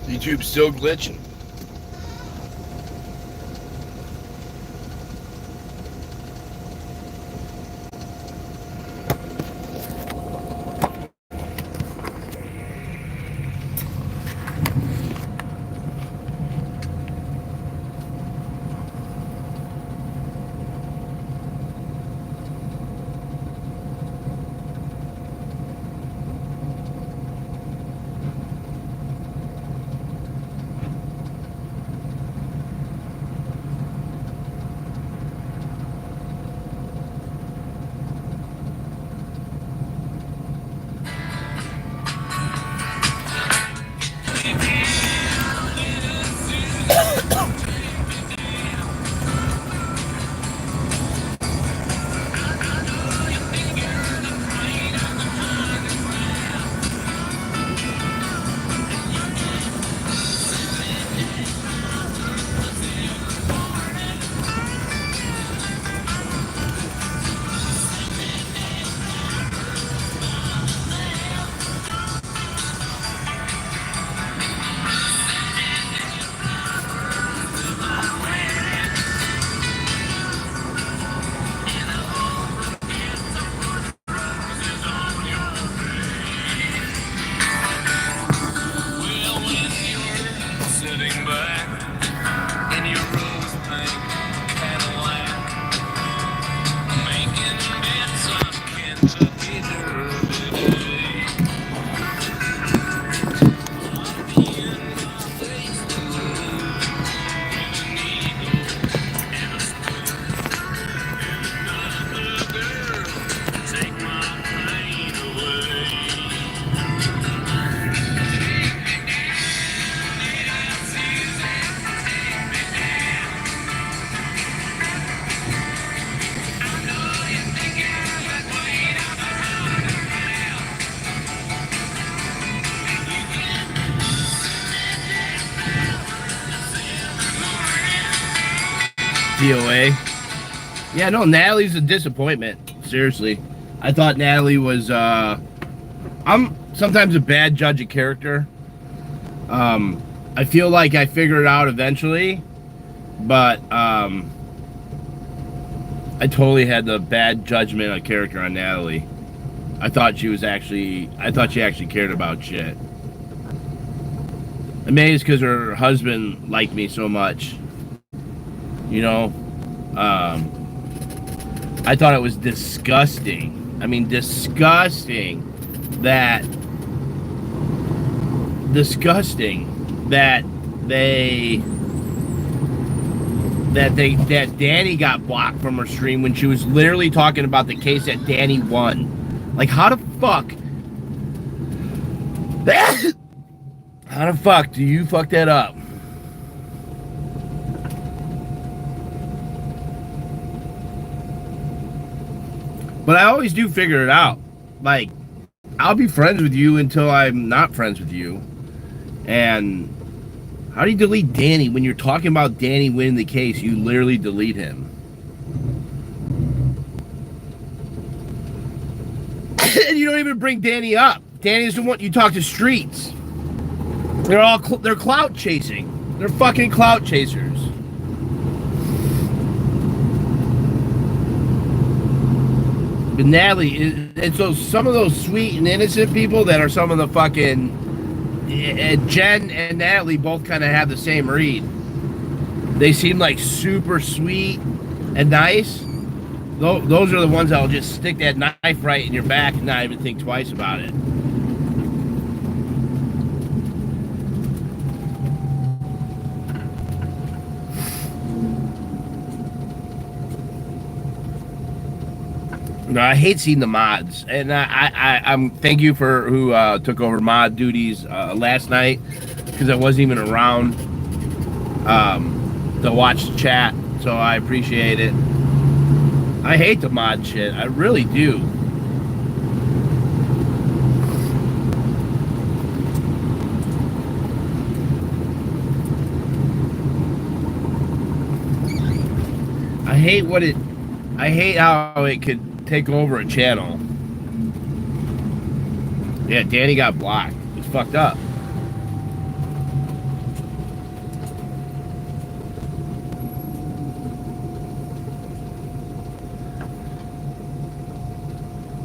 YouTube's still glitching. D.o.A. Yeah, no, Natalie's a disappointment. Seriously. I thought Natalie was, I'm sometimes a bad judge of character. I feel like I figured it out eventually, but, I totally had the bad judgment of character on Natalie. I thought she actually cared about shit. Maybe it's because her husband liked me so much. You know, I thought it was disgusting. I mean, disgusting that Danny got blocked from her stream when she was literally talking about the case that Danny won. Like, how the fuck? How the fuck do you fuck that up? But I always do figure it out. Like, I'll be friends with you until I'm not friends with you. And how do you delete Danny when you're talking about Danny winning the case? You literally delete him. And you don't even bring Danny up. Danny's the one you talk to streets. They're clout chasing. They're fucking clout chasers. But Natalie, and so some of those sweet and innocent people that are some of the fucking, Jen and Natalie both kind of have the same read. They seem like super sweet and nice. Those are the ones that'll just stick that knife right in your back and not even think twice about it. No, I hate seeing the mods, and I'm thank you for who took over mod duties last night, because I wasn't even around to watch the chat, so I appreciate it. I hate the mod shit, I really do. I hate how it could take over a channel. Yeah, Danny got blocked. It's fucked up.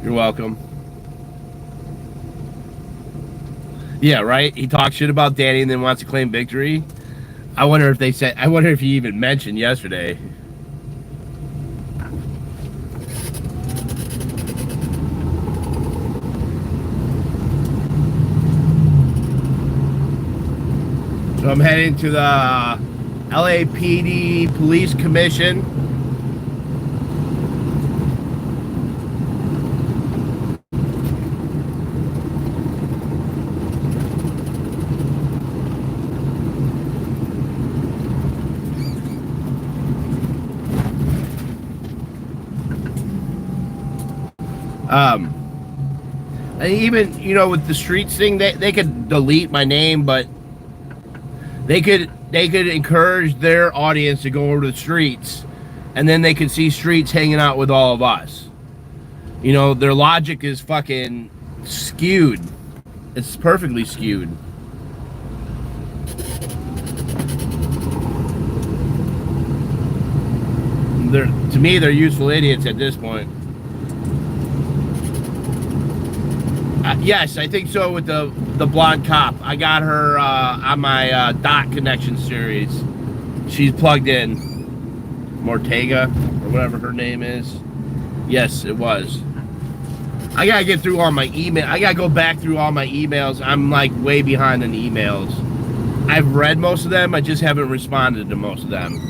You're welcome. Yeah, right? He talks shit about Danny and then wants to claim victory. I wonder if he even mentioned yesterday. So I'm heading to the LAPD Police Commission. And even, you know, with the streets thing, they could delete my name, but they could encourage their audience to go over to the streets, and then they could see streets hanging out with all of us. You know, their logic is fucking skewed. It's perfectly skewed. To me, they're useful idiots at this point. Yes, I think so. With the blonde cop, I got her on my dot connection series. She's plugged in. Mortega or whatever her name is. Yes, it was. I gotta get through all my email. I gotta go back through all my emails. I'm like way behind in emails. I've read most of them. I just haven't responded to most of them.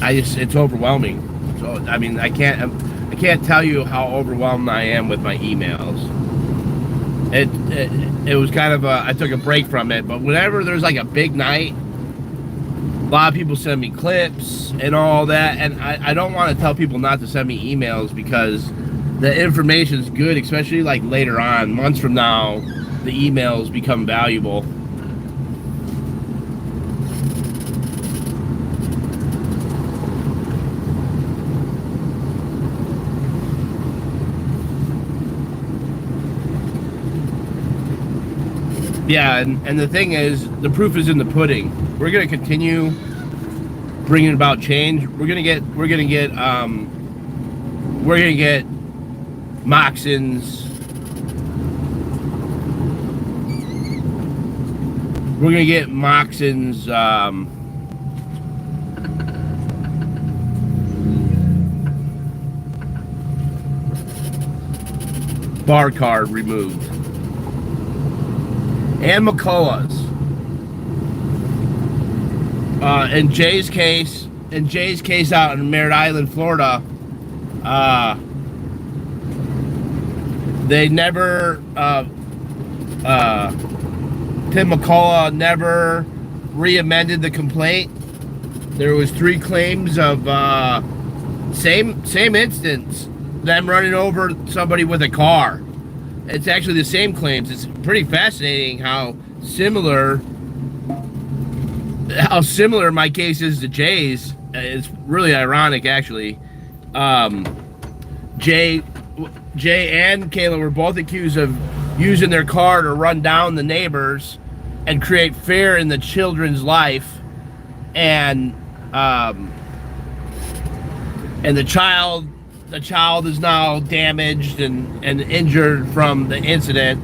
It's overwhelming. So I mean, I can't tell you how overwhelmed I am with my emails. It was kind of I took a break from it, but whenever there's like a big night, a lot of people send me clips and all that, and I don't want to tell people not to send me emails because the information is good, especially like later on, months from now, the emails become valuable. Yeah, and the thing is, the proof is in the pudding. We're gonna continue bringing about change. We're gonna get Moxon's. We're gonna get Moxon's bar card removed. And McCullough's. In Jay's case out in Merritt Island, Florida, they never, Tim McCullough never re-amended the complaint. There was 3 claims of same instance, them running over somebody with a car. It's actually the same claims. It's pretty fascinating how similar my case is to Jay's. It's really ironic, actually. Jay and Kayla were both accused of using their car to run down the neighbors and create fear in the children's life, and the child is now damaged and injured from the incident.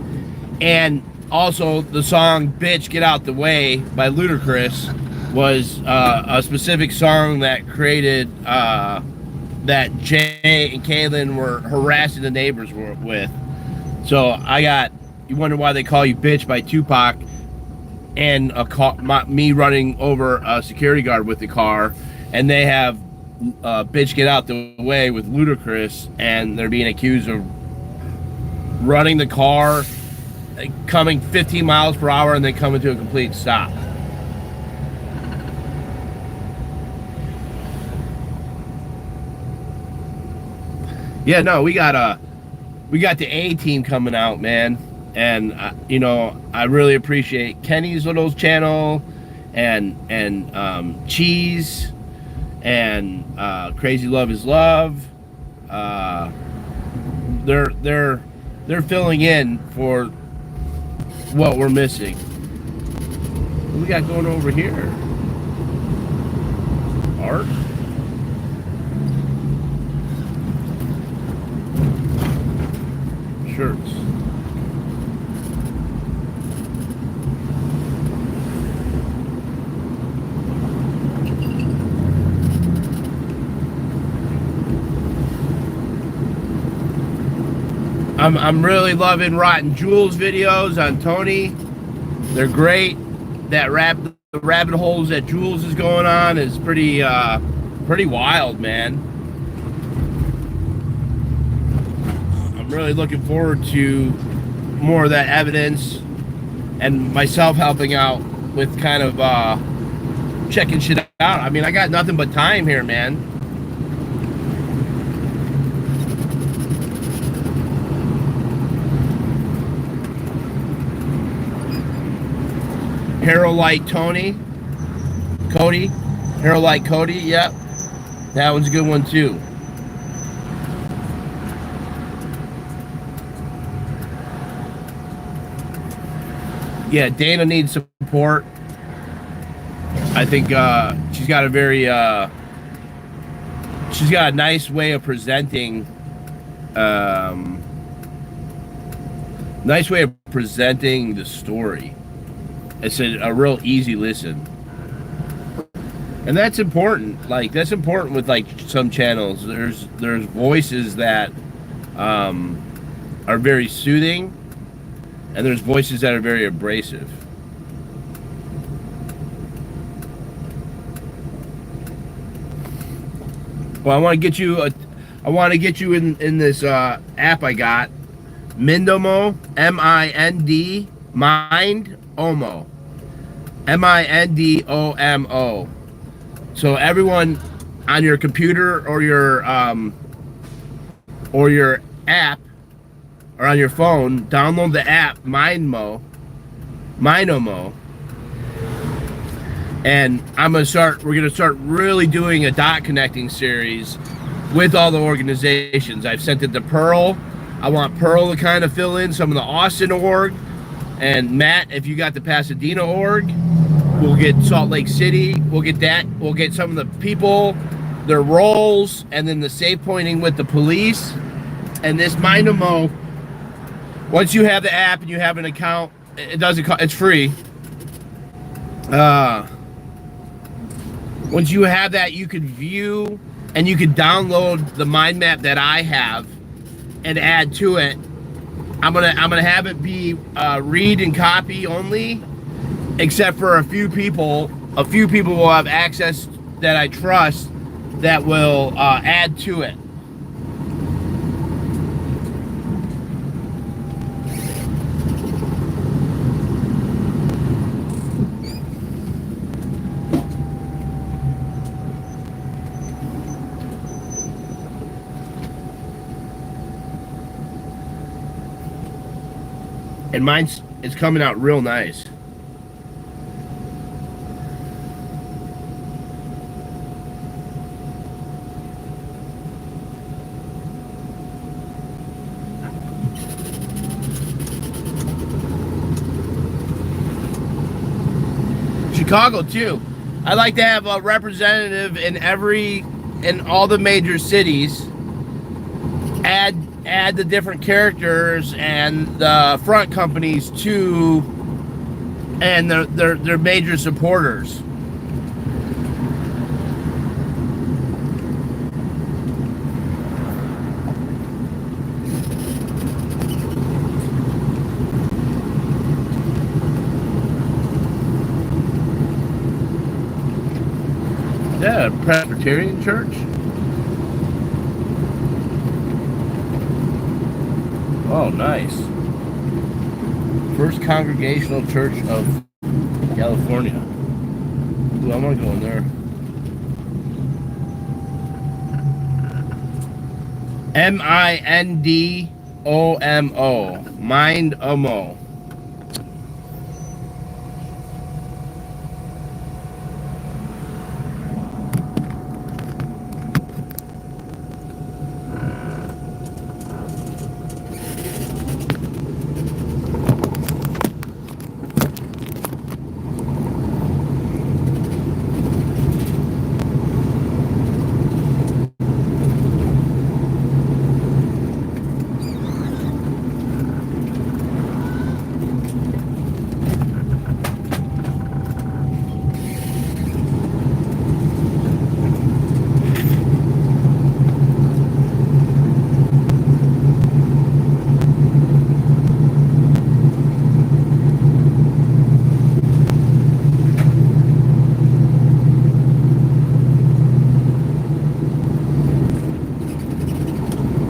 And also the song "Bitch Get Out the Way" by Ludacris was a specific song that created that Jay and Kaylin were harassing the neighbors with. So you wonder why they call you bitch by Tupac, and me running over a security guard with the car, and they have "Bitch Get Out the Way" with Ludacris, and they're being accused of running the car, coming 15 miles per hour, and then coming to a complete stop. Yeah, no, we got the A team coming out, man, and you know, I really appreciate Kenny's little channel, and Cheese, and Crazy Love is Love. They're filling in for what we're missing. What we got going over here? Art. shirts. I'm really loving Rotten Jewels videos on Tony. They're great. That the rabbit holes that Jules is going on is pretty wild, man. I'm really looking forward to more of that evidence and myself helping out with kind of checking shit out. I mean, I got nothing but time here, man. Hero Light Cody, Hero Light Cody, yep. That one's a good one too. Yeah, Dana needs support. I think she's got a very she's got a nice way of presenting the story. It's a real easy listen. And that's important. Like, that's important with, like, some channels. There's voices that are very soothing, and there's voices that are very abrasive. Well, I want to get you in this app I got, Mindomo, M-I-N-D, Mindomo, M-I-N-D-O-M-O. So everyone on your computer or your app or on your phone, download the app Mindomo, and we're gonna start really doing a dot connecting series with all the organizations. I've sent it to Pearl. I want Pearl to kind of fill in some of the Austin org. And Matt, if you got the Pasadena org, we'll get Salt Lake City. We'll get that. We'll get some of the people, their roles, and then the safe pointing with the police. And this Mindomo, once you have the app and you have an account, it doesn't cost, it's free. Once you have that, you can view and you can download the mind map that I have and add to it. I'm gonna have it be read and copy only, except for a few people. A few people will have access that I trust that will add to it. And mine's is coming out real nice. Chicago too. I like to have a representative in all the major cities. Add the different characters and the front companies to, and their major supporters. Is that a Presbyterian church? Oh, nice. First Congregational Church of California. Ooh, I want to go in there. M-I-N-D-O-M-O. Mindomo.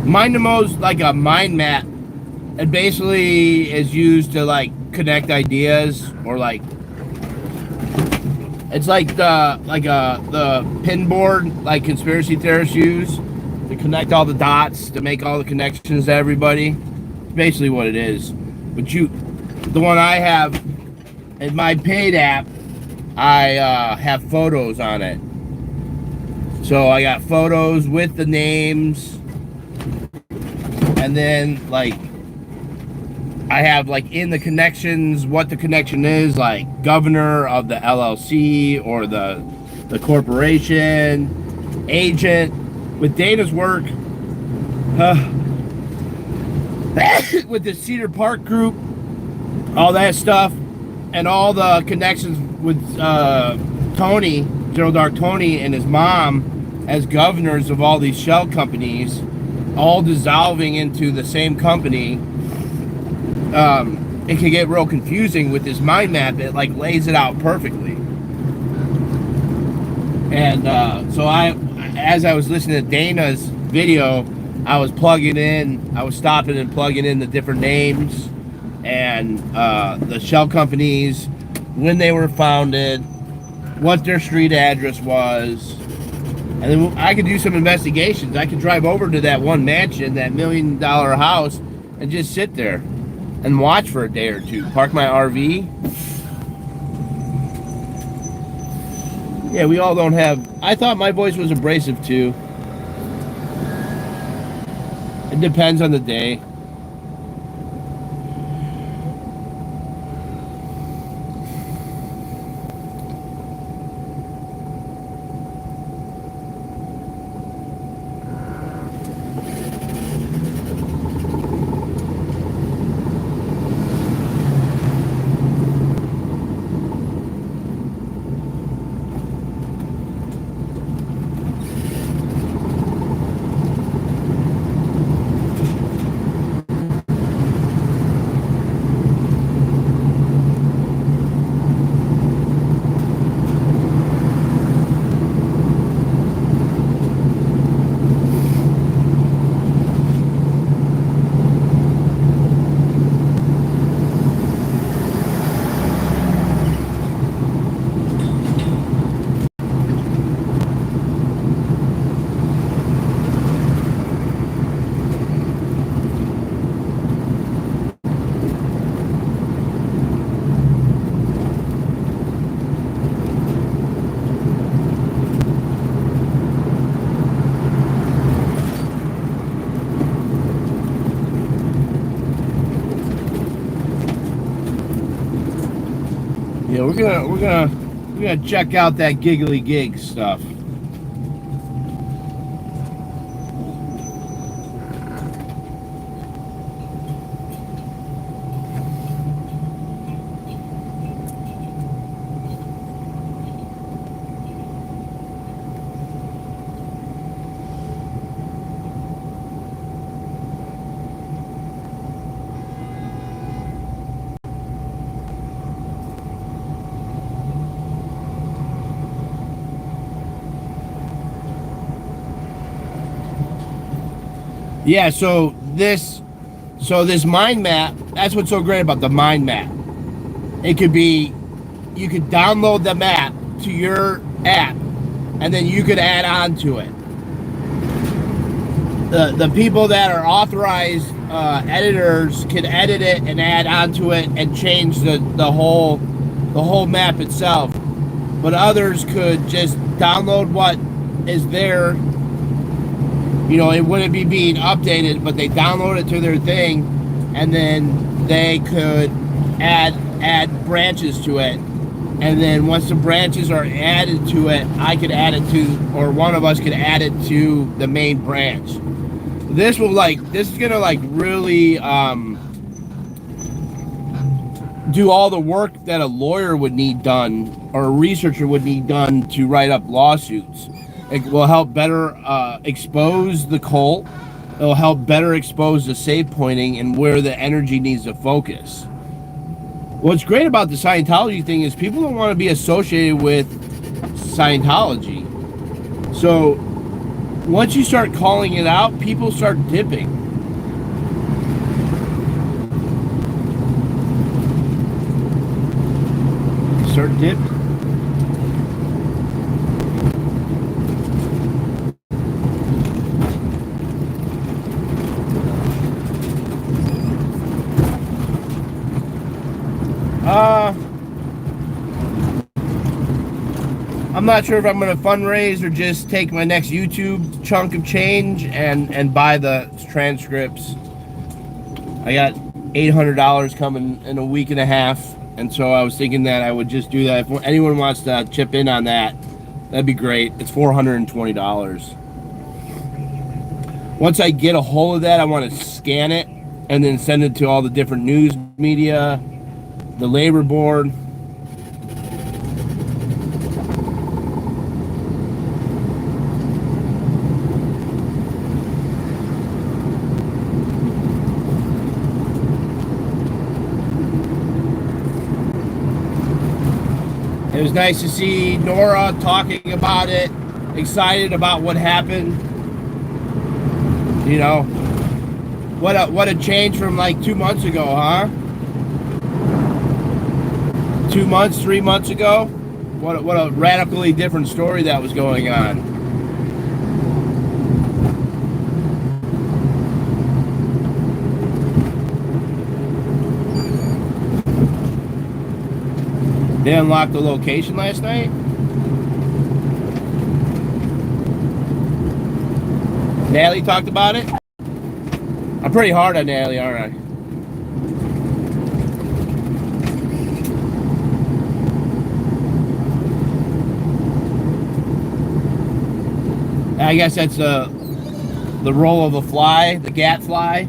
Mindamo's like a mind map. It basically is used to like connect ideas, or like it's like the pin board like conspiracy theorists use to connect all the dots, to make all the connections to everybody. It's basically what it is. But the one I have in my paid app, I have photos on it. So I got photos with the names, and then like I have like in the connections what the connection is, like governor of the LLC or the corporation, agent. With Dana's work, with the Cedar Park group, all that stuff, and all the connections with Tony, General Dark Tony, and his mom as governors of all these shell companies, all dissolving into the same company. It can get real confusing with this mind map. It like lays it out perfectly. And so as I was listening to Dana's video, I was stopping and plugging in the different names and the shell companies, when they were founded, what their street address was. And then I could do some investigations. I could drive over to that one mansion, that $1 million house, and just sit there and watch for a day or two. Park my RV. Yeah, we all don't have... I thought my voice was abrasive too. It depends on the day. Yeah, we're gonna check out that giggly gig stuff. Yeah, so this mind map, that's what's so great about the mind map. It could be, you could download the map to your app, and then you could add on to it. The people that are authorized editors can edit it and add on to it and change the whole map itself. But others could just download what is there. You know, it wouldn't be being updated, but they download it to their thing, and then they could add branches to it. And then once the branches are added to it, I could add it to, or one of us could add it to the main branch. This is gonna like really do all the work that a lawyer would need done, or a researcher would need done to write up lawsuits. It will help better expose the cult. It will help better expose the safe pointing and where the energy needs to focus. What's great about the Scientology thing is people don't want to be associated with Scientology. So once you start calling it out, people start dipping. Start dipping. I'm not sure if I'm going to fundraise or just take my next YouTube chunk of change and buy the transcripts. I got $800 coming in a week and a half, and so I was thinking that I would just do that. If anyone wants to chip in on that, that'd be great. It's $420. Once I get a hold of that, I want to scan it and then send it to all the different news media, the labor board. It was nice to see Nora talking about it, excited about what happened. You know, what a change from like 2 months ago, huh? 2 months, 3 months ago. What a radically different story that was going on. They unlocked the location last night. Natalie talked about it. I'm pretty hard on Natalie, aren't I? I guess that's the role of the fly, the gat fly.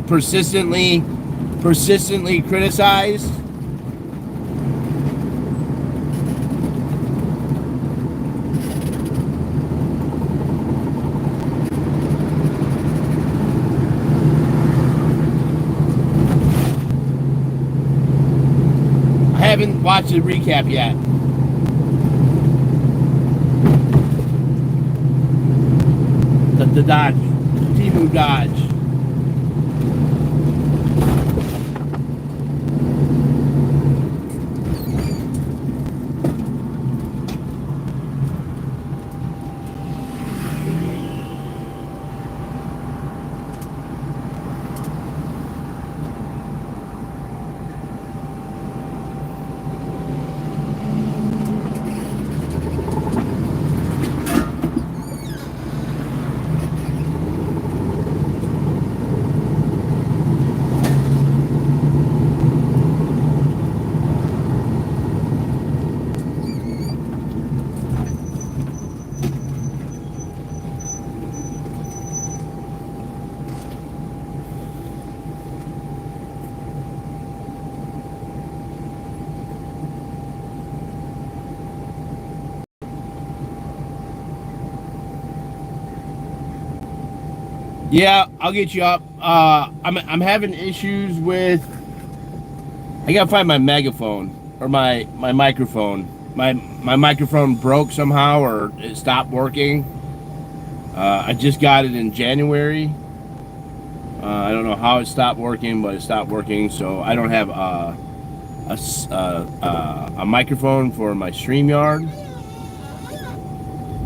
Persistently criticized. I haven't watched the recap yet. The Dodge, Timu Dodge. Yeah, I'll get you up. I'm having issues with. I gotta find my megaphone or my microphone. My microphone broke somehow or it stopped working. I just got it in January. I don't know how it stopped working, but it stopped working. So I don't have a microphone for my StreamYard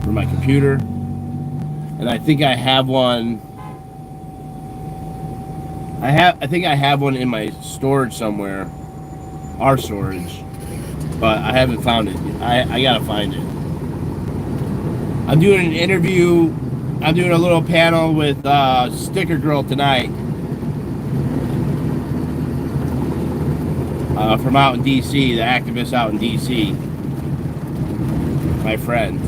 for my computer, and I think I have one. I think I have one in my storage somewhere, our storage, but I haven't found it. I gotta find it. I'm doing an interview. I'm doing a little panel with Sticker Girl tonight from out in D.C., the activist out in D.C., my friend.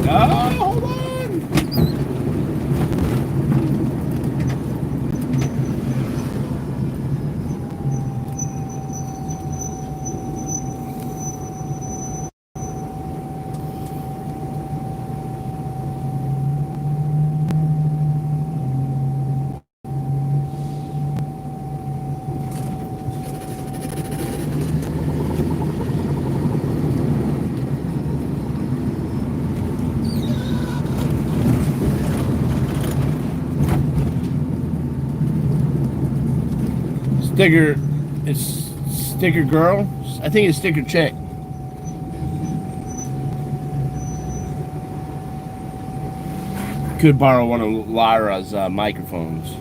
Oh, hold on. Sticker, it's sticker girl. I think it's sticker chick. Could borrow one of Lara's microphones.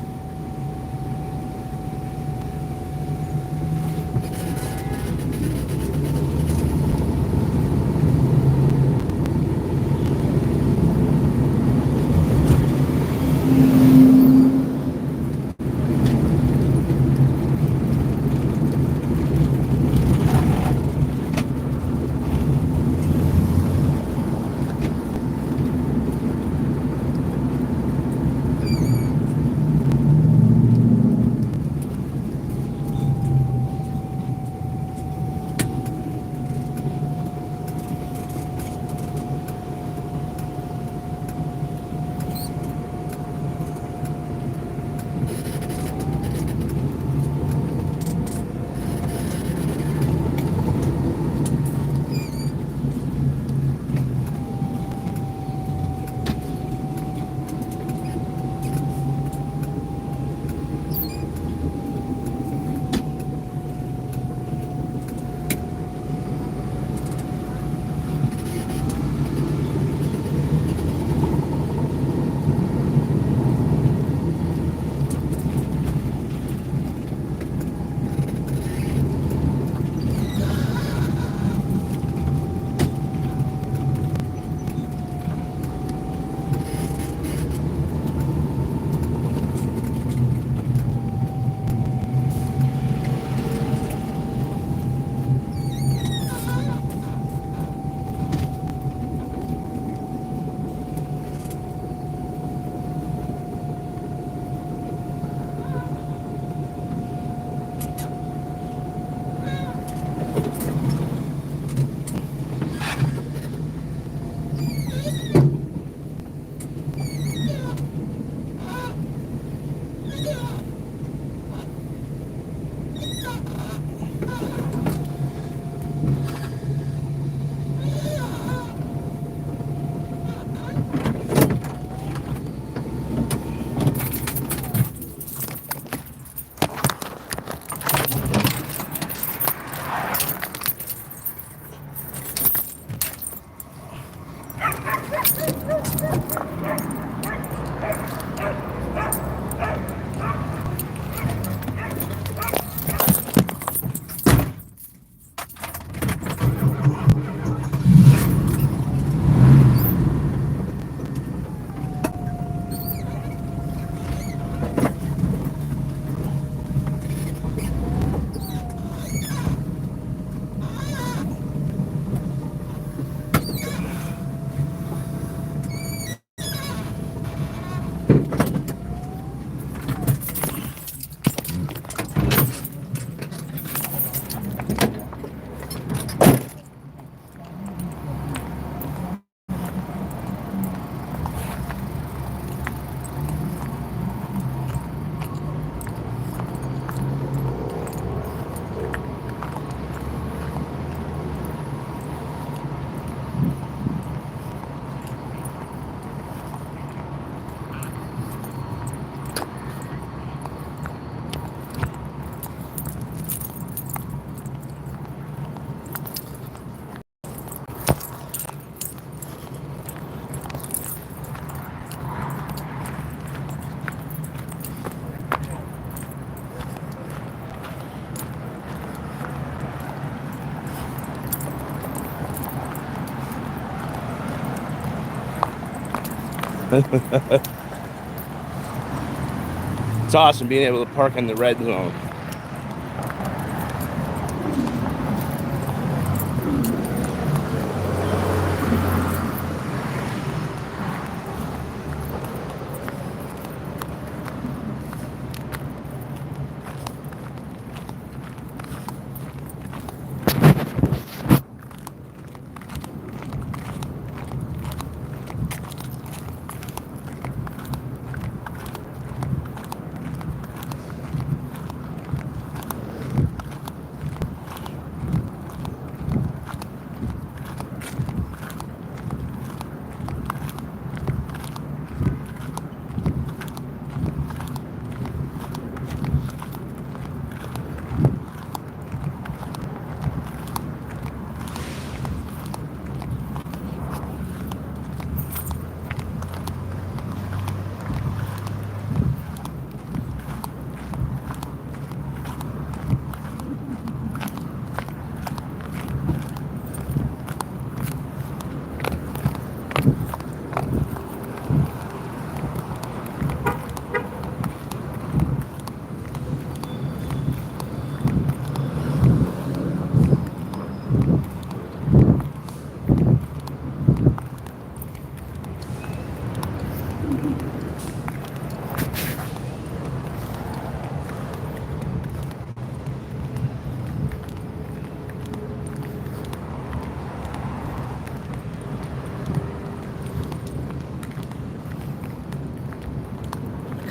It's awesome being able to park in the red zone.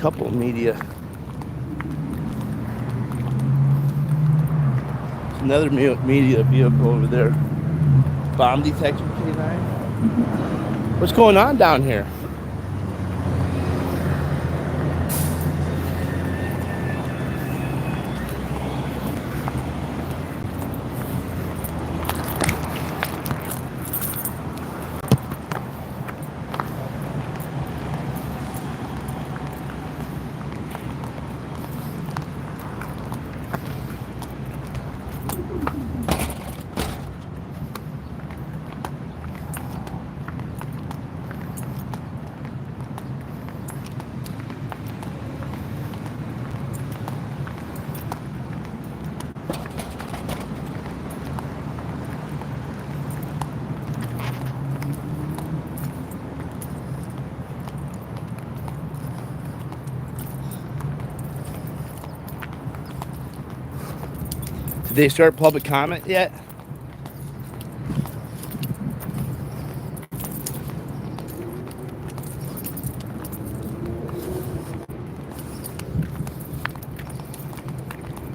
couple media. There's another media vehicle over there. Bomb detection K9. What's going on down here? Did they start public comment yet?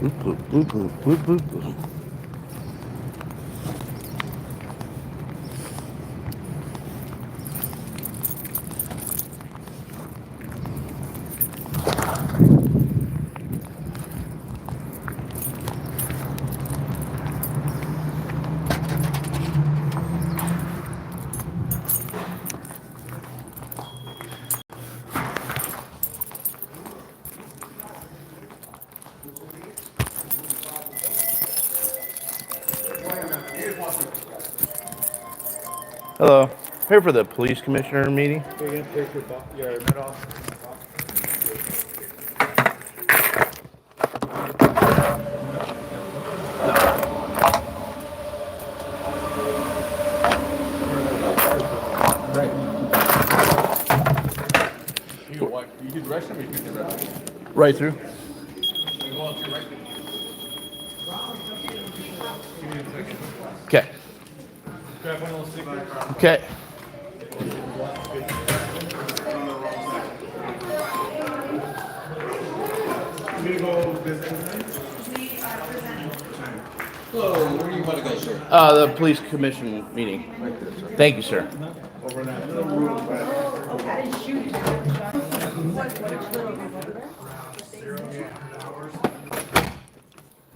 Boop, boop, boop, boop, boop, boop, boop. Hello. Here for the police commissioner meeting. You're going to take your med off. Right. You do the rest of it, you do the rest. Right through. You go up to right. Okay. Grab one of those cigarettes. Okay. Hello, where do you want to go, sir? The police commission meeting. Thank you, sir. Over now.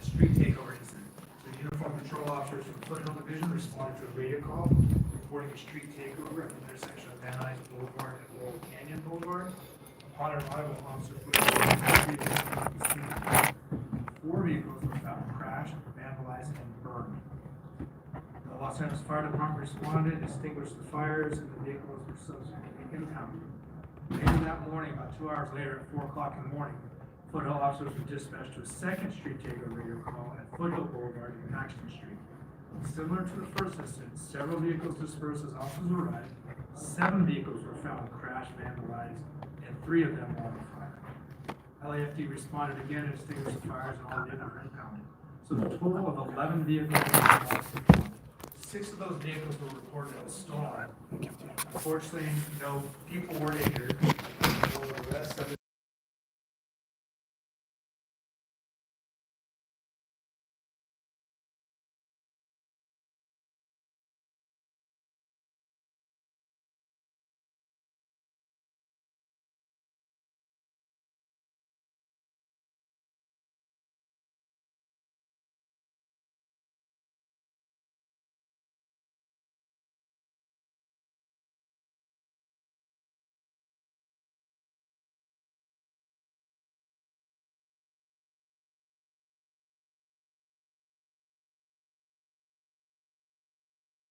Street takeover incident. So uniform patrol officers from Foothill Division responded to a radio call reporting a street takeover at the intersection of Van Nuys Boulevard and Laurel Canyon Boulevard. Upon arrival, officer Foothill 4 vehicles were found crashed, vandalized, and burned. The Los Angeles Fire Department responded, extinguished the fires, and the vehicles were subsequently impounded. Later that morning, about 2 hours later, at 4 o'clock in the morning, Foothill officers were dispatched to a second street takeover radio call at Foothill Boulevard and Paxton Street. Similar to the first incident, several vehicles dispersed as officers arrived. 7 vehicles were found crashed, vandalized, and 3 of them were on fire. LAFD responded again and extinguished the fires, and all of them are impounded. So the total of 11 vehicles were lost. 6 of those vehicles were reported as stolen. Unfortunately, no people were injured. The rest of it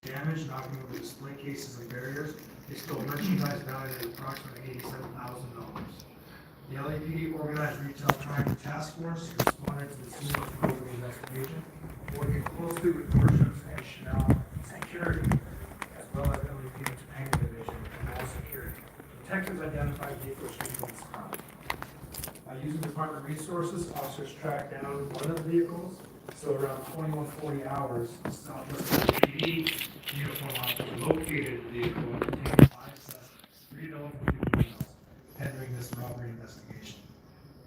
damaged, knocking over display cases and barriers. They stole merchandise valued at approximately $87,000. The LAPD organized retail crime task force responded to the scene of the COVID investigation, working closely with Nordstrom's and Chanel Security, as well as LAPD Topanga Division and Mall Security. Detectives identified vehicles used in this crime. By using department resources, officers tracked down one of the vehicles. So around 2140 hours, Southwest LAPD uniform officer located the vehicle and obtained 5 suspects, 3 adults and 2 females, pending during this robbery investigation.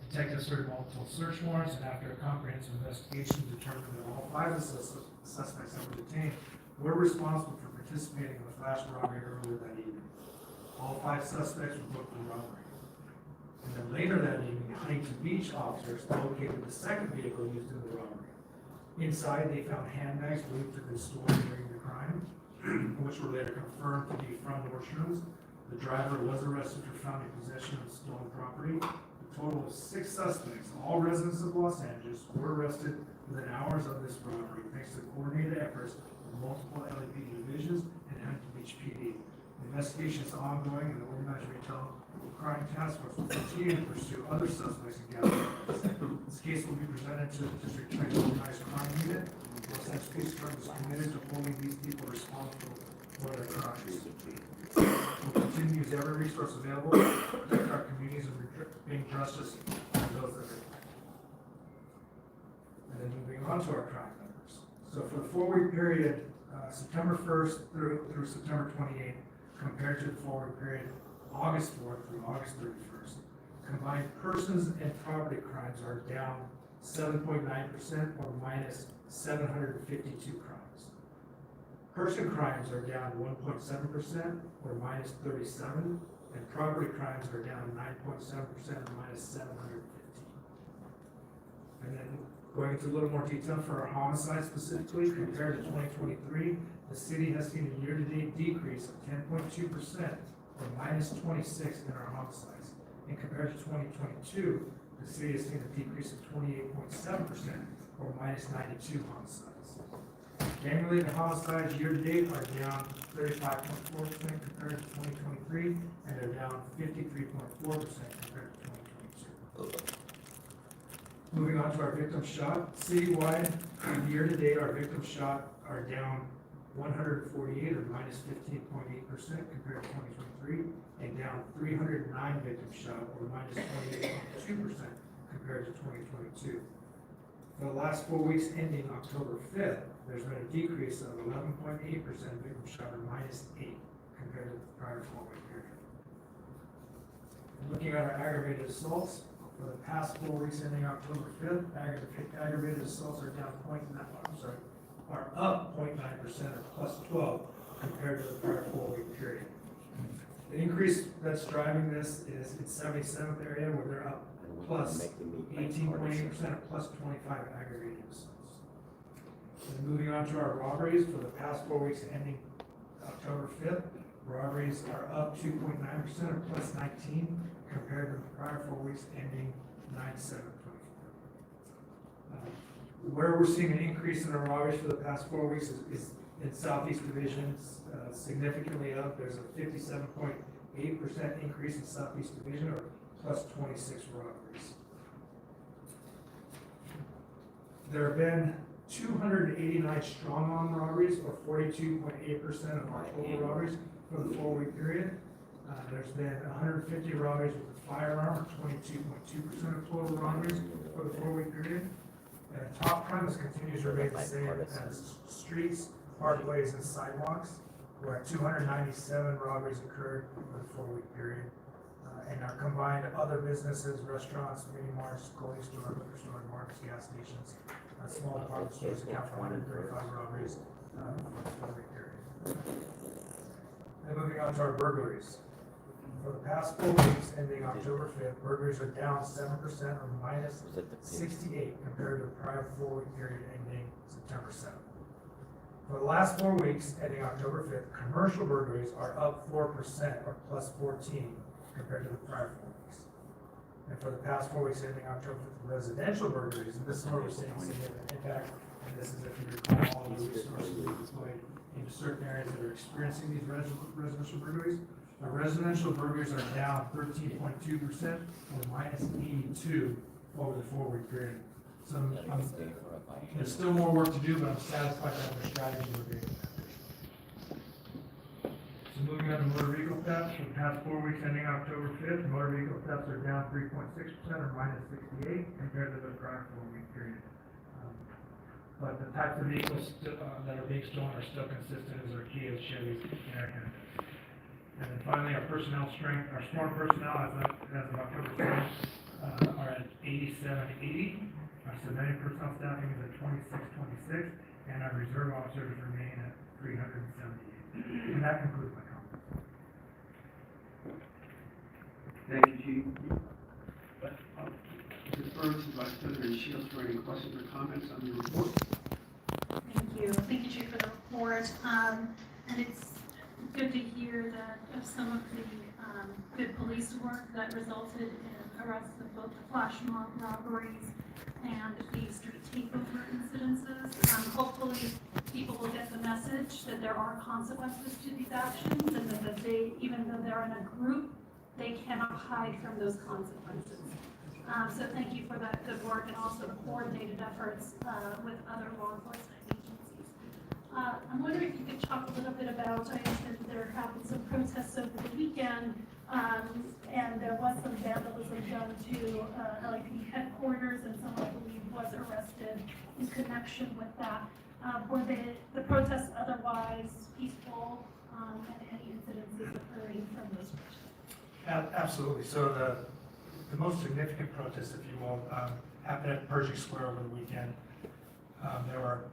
Detectives heard multiple search warrants, and after a comprehensive investigation, determined that all 5 of the suspects that were detained were responsible for participating in the flash robbery earlier that evening. All 5 suspects were booked for robbery. And then later that evening, Huntington Beach officers located the second vehicle used in the robbery. Inside, they found handbags believed to have been stolen during the crime, which were later confirmed to be from Nordstrom's. The driver was arrested for felony possession of stolen property. A total of 6 suspects, all residents of Los Angeles, were arrested within hours of this robbery, thanks to coordinated efforts of multiple LAPD divisions and Huntington Beach PD. The investigation is ongoing, and the organized retail crime task force will continue to pursue other suspects and gather evidence. This case will be presented to the District Attorney's Organized Crime Unit. Los Angeles Police Department is committed to holding these people responsible for their crimes. We'll continue to use every resource available to protect our communities and bring justice to those that are. And then moving on to our crime numbers. So for the 4-week period, September 1st through September 28th, compared to the 4-week period, August 4th through August 31st, combined persons and property crimes are down 7.9% or minus 752 crimes. Person crimes are down 1.7% or minus 37, and property crimes are down 9.7% or minus 715. And then going into a little more detail for our homicide specifically, compared to 2023, the city has seen a year-to-date decrease of 10.2% or minus 26 in our homicides. And compared to 2022, the city has seen a decrease of 28.7% or minus 92 homicides. Gang-related homicides year-to-date are down 35.4% compared to 2023, and they're down 53.4% compared to 2022. Moving on to our victims shot. Citywide, year-to-date, our victims shot are down 148 or minus 15.8% compared to 2023, and down 309 victims shot or minus 28.2% compared to 2022. For the last 4 weeks ending October 5th, there's been a decrease of 11.8% victim shot or minus 8 compared to the prior 4-week period. Looking at our aggravated assaults, for the past 4 weeks ending October 5th, aggravated assaults are down are up 0.9% or plus 12 compared to the prior 4-week period. The increase that's driving this is in 77th area where they're up plus 18.8% or plus 25 aggravated assaults. And moving on to our robberies, for the past 4 weeks ending October 5th, robberies are up 2.9% or plus 19 compared to the prior 4 weeks ending 9/7/24. Where we're seeing an increase in our robberies for the past 4 weeks is in Southeast Division, significantly up. There's a 57.8% increase in Southeast Division or plus 26 robberies. There have been 289 strong-arm robberies, or 42.8% of our total robberies for the 4-week period. There's been 150 robberies with a firearm, or 22.2% of total robberies for the 4-week period. And top crimes continues to remain the same as streets, parkways, and sidewalks, where 297 robberies occurred for the 4-week period. And our combined other businesses, restaurants, mini marts, clothing store, liquor store, markets, gas stations, small department stores account for 135 robberies for the 4-week period. And moving on to our burglaries. For the past 4 weeks ending October 5th, burglaries are down 7% or minus 68 compared to the prior 4-week period ending September 7th. For the last 4 weeks ending October 5th, commercial burglaries are up 4% or plus 14 compared to the prior 4 weeks. And for the past 4 weeks ending October 5th, residential burglaries, and this is where we're seeing significant impact, and this is if you recall all the resources deployed into certain areas that are experiencing these residential burglaries. Our residential burglaries are down 13.2% or minus 82 over the 4-week period. So there's still more work to do, but I'm satisfied that the strategy we're being effective. So moving on to motor vehicle thefts, for the past 4 weeks ending October 5th, motor vehicle thefts are down 3.6% or minus 68 compared to the prior 4-week period. But the types of vehicles that are being stolen are still consistent as our Kias, Chevys, and our Hyundais. And then finally, our personnel strength, our sworn personnel as of October 1st, are at 8780. Our submitted personnel staffing is at 2626, and our reserve officers remain at 378. And that concludes my comments. Thank you, Chief. Defer to Vice President Shields for any questions or comments on the report. Thank you. Thank you, Chief, for the report. And it's good to hear that of some of the good police work that resulted in arrests of both the flash mob robberies and the street takeover incidences. Hopefully, people will get the message that there are consequences to these actions and that they, even though they're in a group, they cannot hide from those consequences. So thank you for that good work and also the coordinated efforts with other law enforcement agencies. I'm wondering if you could talk a little bit about, I understand there have been some protests over the weekend, and there was some vandalism done to LAPD headquarters, and someone I believe was arrested in connection with that. Were the protests otherwise peaceful, and any incidences occurring from those protests? Absolutely. So the most significant protest, if you will, happened at Pershing Square over the weekend. There were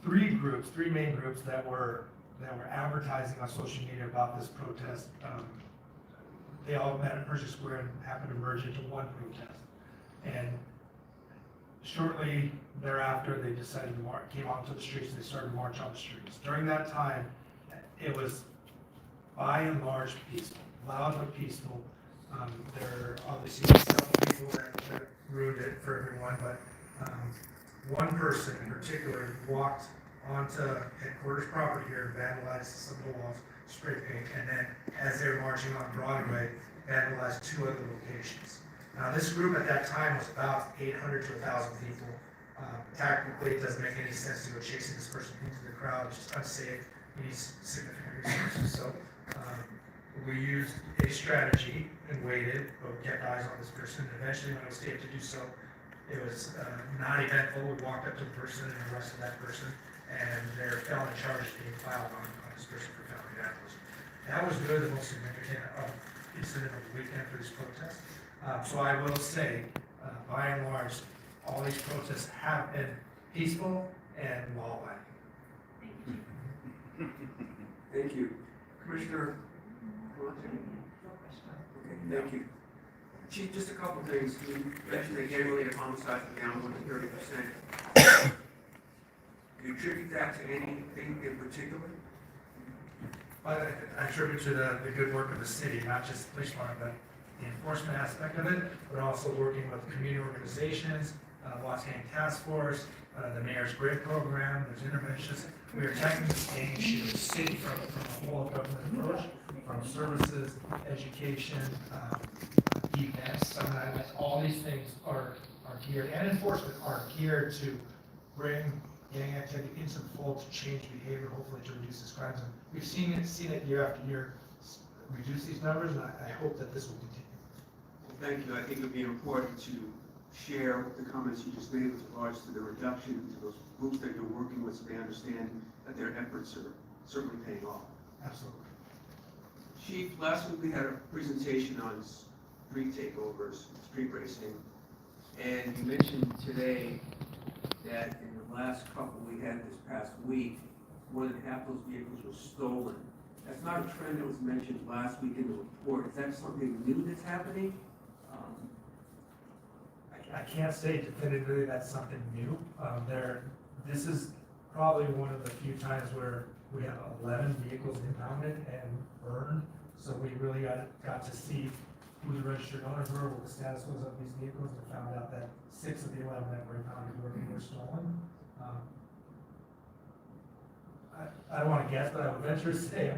three main groups that were advertising on social media about this protest. They all met at Pershing Square and happened to merge into one protest. And shortly thereafter, they decided to came out to the streets and they started to march on the streets. During that time, it was by and large peaceful, loud but peaceful. There are obviously several people that ruined it for everyone, but one person in particular walked onto headquarters property here and vandalized some of the walls, spray paint, and then as they were marching on Broadway, vandalized two other locations. Now this group at that time was about 800 to 1,000 people. Tactically, it doesn't make any sense to go chasing this person into the crowd. It's just unsafe. It needs significant resources. So we used a strategy and waited, but we kept eyes on this person. Eventually, when it was safe to do so, it was not eventful. We walked up to the person and arrested that person, and there are felony charges being filed on this person for felony vandalism. That was really the most significant incident of the weekend for these protests. So I will say, by and large, all these protests have been peaceful and law-abiding. Thank you. Thank you. Commissioner? Okay, thank you. Chief, just a couple things. You mentioned that gang-related homicides are down 30%. Do you attribute that to anything in particular? I attribute to the good work of the city, not just the police department, but the enforcement aspect of it, but also working with community organizations, Watts Gang Task Force, the Mayor's Grid Program, there's interventions. We are attacking this gang issue of the city from a whole government approach, from services, education, events, sometimes all these things are geared, and enforcement are geared to bring gang activity into the fold to change behavior, hopefully to reduce these crimes. And we've seen it year after year reduce these numbers, and I hope that this will continue. Well, thank you. I think it would be important to share the comments you just made with regards to the reduction to those groups that you're working with, so they understand that their efforts are certainly paying off. Absolutely. Chief, last week we had a presentation on street takeovers, street racing, and you mentioned today that in the last couple we had this past week, more than half those vehicles were stolen. That's not a trend that was mentioned last week in the report. Is that something new that's happening? I can't say definitively that's something new. This is probably one of the few times where we have 11 vehicles impounded and burned. So we really got to see who the registered owners were, what the status was of these vehicles, and found out that 6 of the 11 that were impounded were stolen. I don't want to guess, but I would venture to say,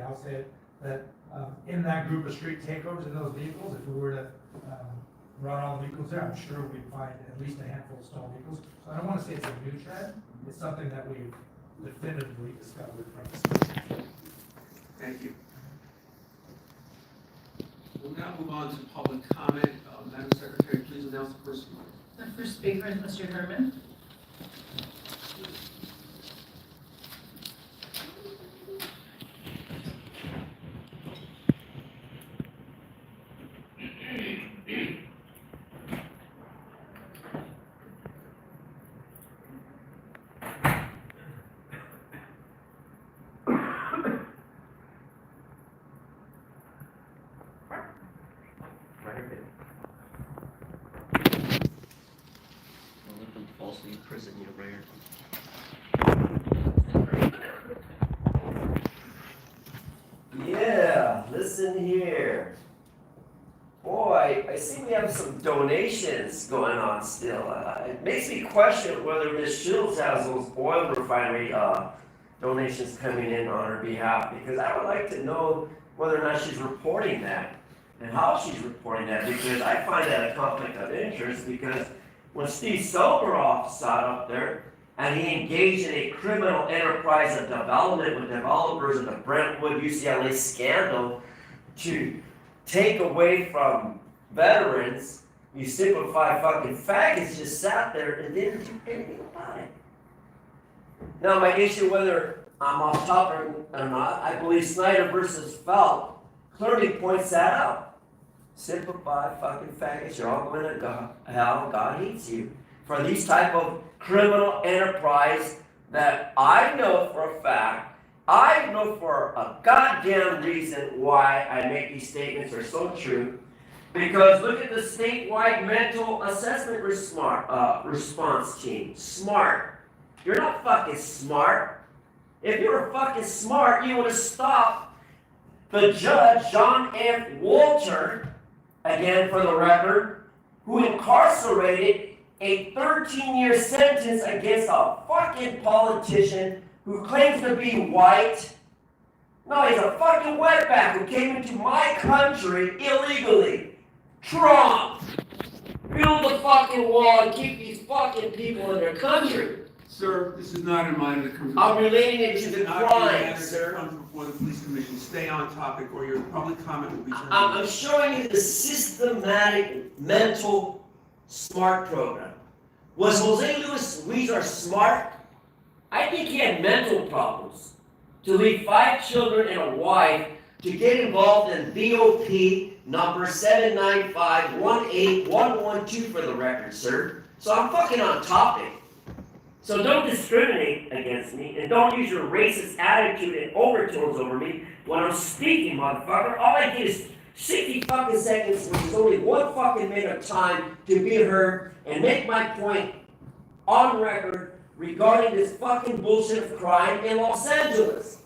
I'll say it, that in that group of street takeovers in those vehicles, if we were to run all the vehicles there, I'm sure we'd find at least a handful of stolen vehicles. So I don't want to say it's a new trend. It's something that we've definitively discovered from this. Thank you. We'll now move on to public comment. Madam Secretary, please announce the first speaker. The first speaker is Mr. Herman. falsely prison you right here. Yeah, listen here. Boy, I see we have some donations going on still. It makes me question whether Ms. Shields has those oil refinery donations coming in on her behalf, because I would like to know whether or not she's reporting that and how she's reporting that, because I find that a conflict of interest, because when Steve Soboroff sat up there and he engaged in a criminal enterprise of development with developers in the Brentwood UCLA scandal to take away from veterans, you simplify fucking faggots just sat there and didn't do anything about it. Now, my issue, whether I'm off topic or not, I believe Snyder versus Felt clearly points that out. Simplify fucking faggots, you're all going to hell, God hates you. For these type of criminal enterprise that I know for a fact, I know for a goddamn reason why I make these statements are so true. Because look at the statewide mental assessment response team. SMART. You're not fucking smart. If you were fucking smart, you would have stopped the judge, John F. Walter, again for the record, who incarcerated a 13-year sentence against a fucking politician who claims to be white. No, he's a fucking wetback who came into my country illegally. Trump! Build the fucking wall and keep these fucking people in their country. Sir, this is not a matter that comes. I'm relating it to the crime, Sir, sir. comes before the police commission. Stay on topic, or your public comment will be turned. I'm showing you the systematic mental SMART program. Was Jose Luis Huizar smart? I think he had mental problems to leave 5 children and a wife to get involved in BOP number 795-18112 for the record, sir. So I'm fucking on topic. So don't discriminate against me, and don't use your racist attitude and overtones over me when I'm speaking, motherfucker. All I get is 60 fucking seconds, which is only 1 fucking minute of time to be heard and make my point on record regarding this fucking bullshit of crime in Los Angeles.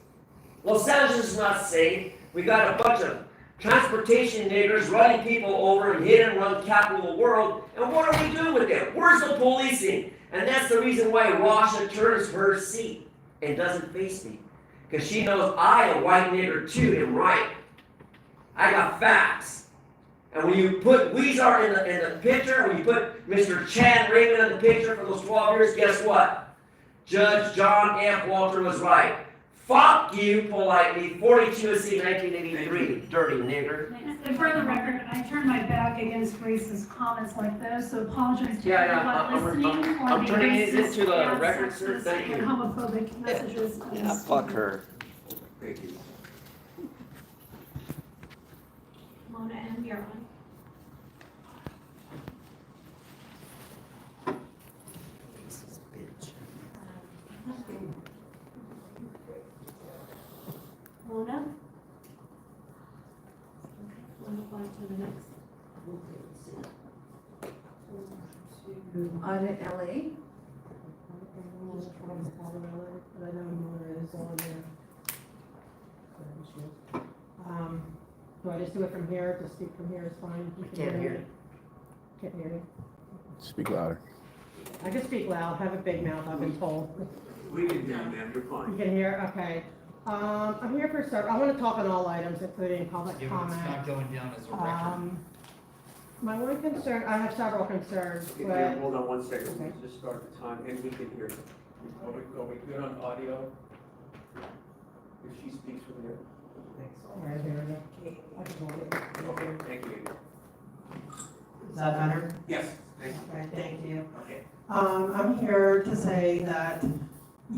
Los Angeles is not safe. We got a bunch of transportation niggers running people over and hit and run capital of the world. And what are we doing with them? Where's the policing? And that's the reason why Rasha turns her seat and doesn't face me. Because she knows I, a white nigger too, am right. I got facts. And when you put Huizar in the picture, when you put Mr. Chad Raymond in the picture for those 12 years, guess what? Judge John F. Walter was right. Fuck you, politely, 42 U.S.C. 1983, dirty nigger. And for the record, I turn my back against racist comments like those, so apologize to Yeah, everyone listening for I'm the turning it racist into the and record, sir. sexist Thank and you. homophobic messages. Yeah, fuck her. Thank you. Mona M., you're on. Mona? Move on to the next. Audit LA. But I know Mona is on there. Do I just do it from here? To speak from here is fine? You can Can't hear me? Can't hear me. Speak louder. I can speak loud, have a big mouth, I've been told. We can hear you, ma'am, you're You fine. can hear, okay. I'm here for I want to talk on all items, including public Yeah, but it's not comment. going down as a record. My one concern, I have several concerns, Okay, but hold on 1 second, let's just start the time, and we can hear you. Are we good on audio? If she speaks from there. Right here, I can hold it. Okay, thank you. Is that better? Yes, thank you. Okay, thank you. Okay. I'm here to say that you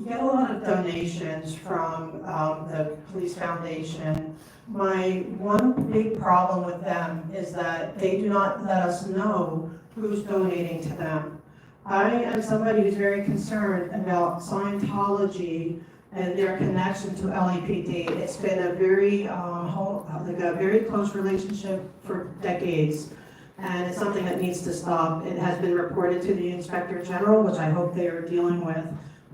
get a lot of donations from the Police Foundation. My one big problem with them is that they do not let us know who's donating to them. I am somebody who's very concerned about Scientology and their connection to LAPD. It's been a very, like a very close relationship for decades. and it's something that needs to stop. It has been reported to the Inspector General, which I hope they are dealing with.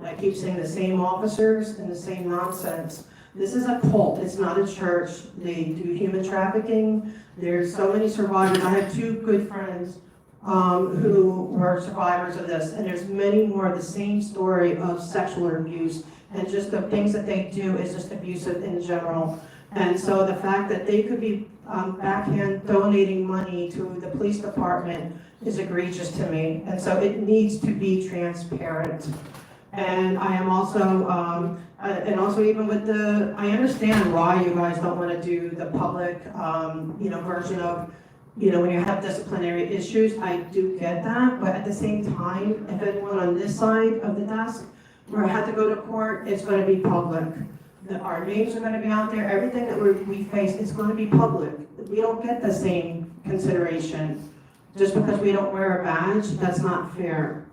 I keep saying the same officers and the same nonsense. This is a cult, it's not a church. They do human trafficking. There's so many survivors. I have two good friends who were survivors of this, and there's many more of the same story of sexual abuse, and just the things that they do is just abusive in general. And so the fact that they could be backhand donating money to the police department is egregious to me, and so it needs to be transparent. And I am also, and also even with the, I understand why you guys don't want to do the public, version of, when you have disciplinary issues. I do get that, but at the same time, if anyone on this side of the desk where I had to go to court, it's going to be public. Our names are going to be out there. Everything that we face is going to be public. We don't get the same consideration just because we don't wear a badge. That's not fair.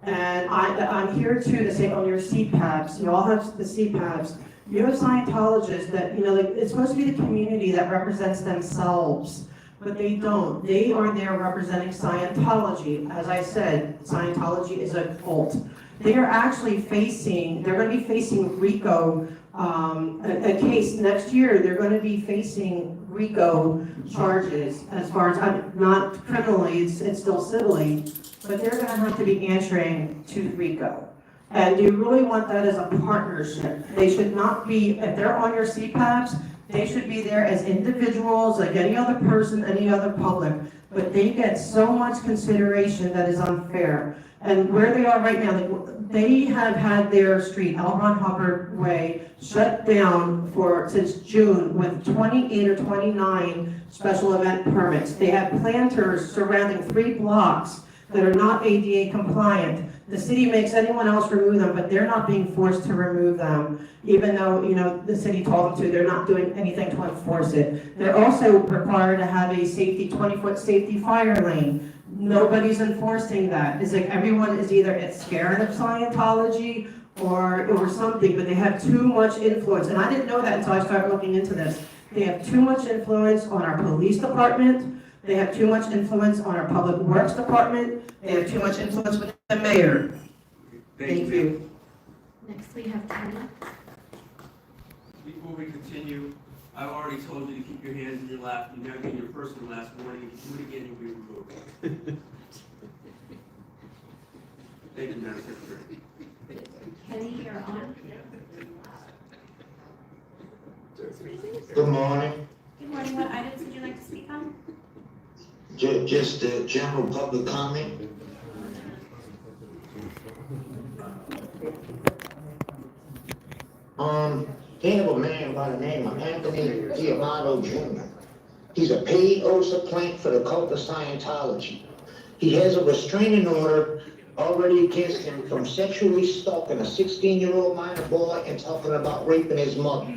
And I'm here too to say on your CPAPs, you all have the CPAPs, you have Scientologists that, it's supposed to be the community that represents themselves, but they don't. They are there representing Scientology. As I said, Scientology is a cult. They are actually they're going to be facing RICO, a case next year. They're going to be facing RICO charges as far as, not criminally, it's still civilly, but they're going to have to be answering to RICO. And you really want that as a partnership. They should not be, if they're on your CPAPs, they should be there as individuals, like any other person, any other public. But they get so much consideration that is unfair. And where they are right now, they have had their street, L. Ron Hubbard Way, shut down since June with 28 or 29 special event permits. They have planters surrounding 3 blocks that are not ADA compliant. The city makes anyone else remove them, but they're not being forced to remove them, even though, the city told them to. They're not doing anything to enforce it. They're also required to have a 20-foot safety fire lane. Nobody's enforcing that. It's like everyone is either scared of Scientology or something, but they have too much influence. And I didn't know that until I started looking into this. They have too much influence on our police department. They have too much influence on our public works department. They have too much influence with the mayor. Thank you. Next we have Kenny. Before we continue, I've already told you to keep your hands in your lap. You're now getting your first and last warning. If you do it again, you'll be removed. Thank you, Madam Secretary. Kenny, you're on. Good morning. Good morning. What items would you like to speak on? Just a general public comment. They have a man by the name of Anthony D.o.A. Jr. He's a paid supplant for the cult of Scientology. He has a restraining order already against him from sexually stalking a 16-year-old minor boy and talking about raping his mother.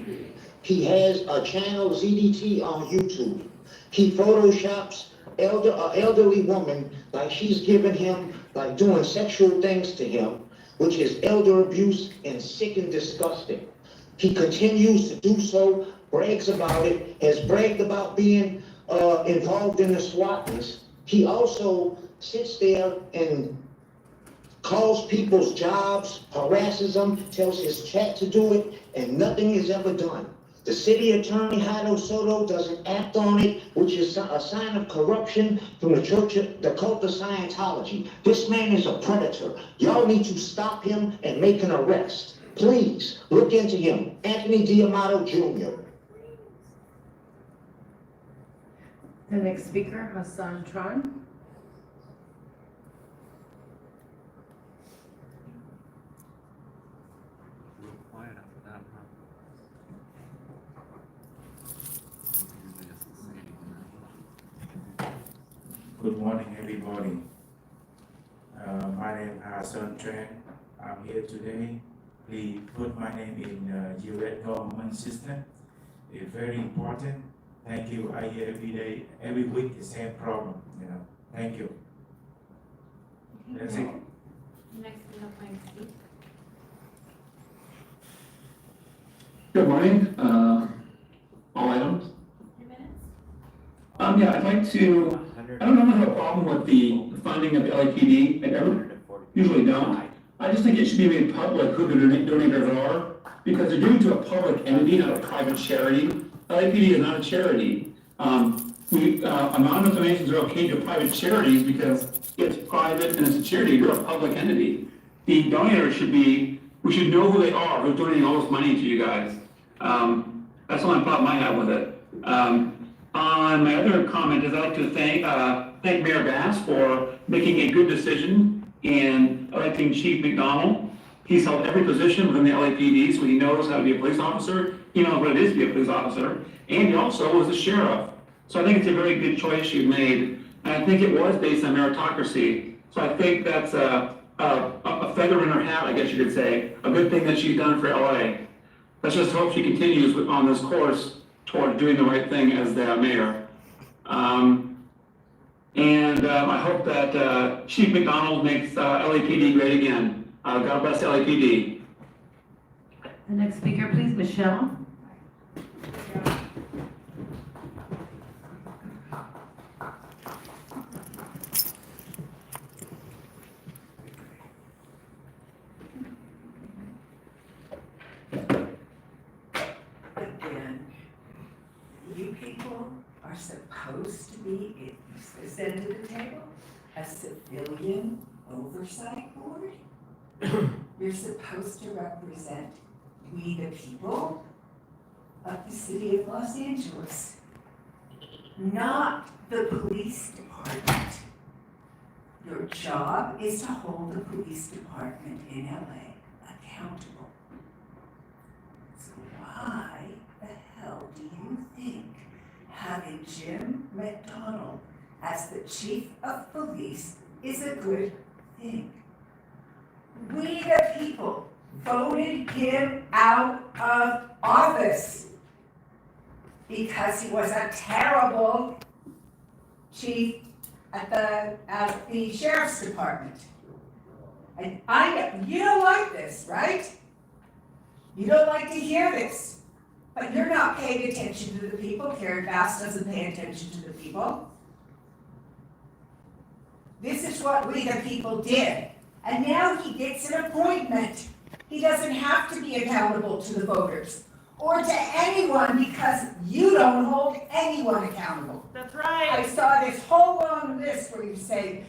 He has a channel, ZDT, on YouTube. He photoshops an elderly woman like she's giving him, like doing sexual things to him, which is elder abuse and sick and disgusting. He continues to do so, brags about it, has bragged about being involved in the SWATness. He also sits there and calls people's jobs, harasses them, tells his chat to do it, and nothing is ever done. The city attorney, Hado Soto, doesn't act on it, which is a sign of corruption from the cult of Scientology. This man is a predator. Y'all need to stop him and make an arrest. Please, look into him. Anthony D.o.A. Jr. The next speaker, Hassan Tran. Good morning, everybody. My name is Hassan Tran. I'm here today. Please put my name in your government system. It's very important. Thank you. I hear every day, every week, the same problem. Thank you. That's it. Next we have Mike Steve. Good morning. All items. 3 minutes. Yeah, I'd like to, I don't know how problem with the funding of the LAPD. I usually don't. I just think it should be made public who the donators are, because they're doing to a public entity, not a private charity. LAPD is not a charity. Anonymous donations are okay to private charities because it's private and it's a charity. You're a public entity. The donators we should know who they are, who's donating all this money to you guys. That's the only problem I have with it. On my other comment is I'd like to thank Mayor Bass for making a good decision in electing Chief McDonald. He's held every position within the LAPD, so he knows how to be a police officer. He knows what it is to be a police officer, and he also was the sheriff. So I think it's a very good choice you made, and I think it was based on meritocracy. So I think that's a feather in her hat, I guess you could say, a good thing that she's done for LA. Let's just hope she continues on this course toward doing the right thing as the mayor. I hope that Chief McDonald makes LAPD great again. God bless LAPD. The next speaker, please, Michelle. Again, you people are supposed to be, sent to the table, a civilian oversight board. You're supposed to represent we the people of the city of Los Angeles, not the police department. Your job is to hold the police department in LA accountable. So why the hell do you think having Jim McDonald as the chief of police is a good thing? We the people voted him out of office because he was a terrible chief at the sheriff's department. And you don't like this, right? You don't like to hear this, but you're not paying attention to the people. Karen Bass doesn't pay attention to the people. This is what we the people did. And now he gets an appointment. He doesn't have to be accountable to the voters or to anyone because you don't hold anyone accountable. That's right. I saw this whole long list where you say,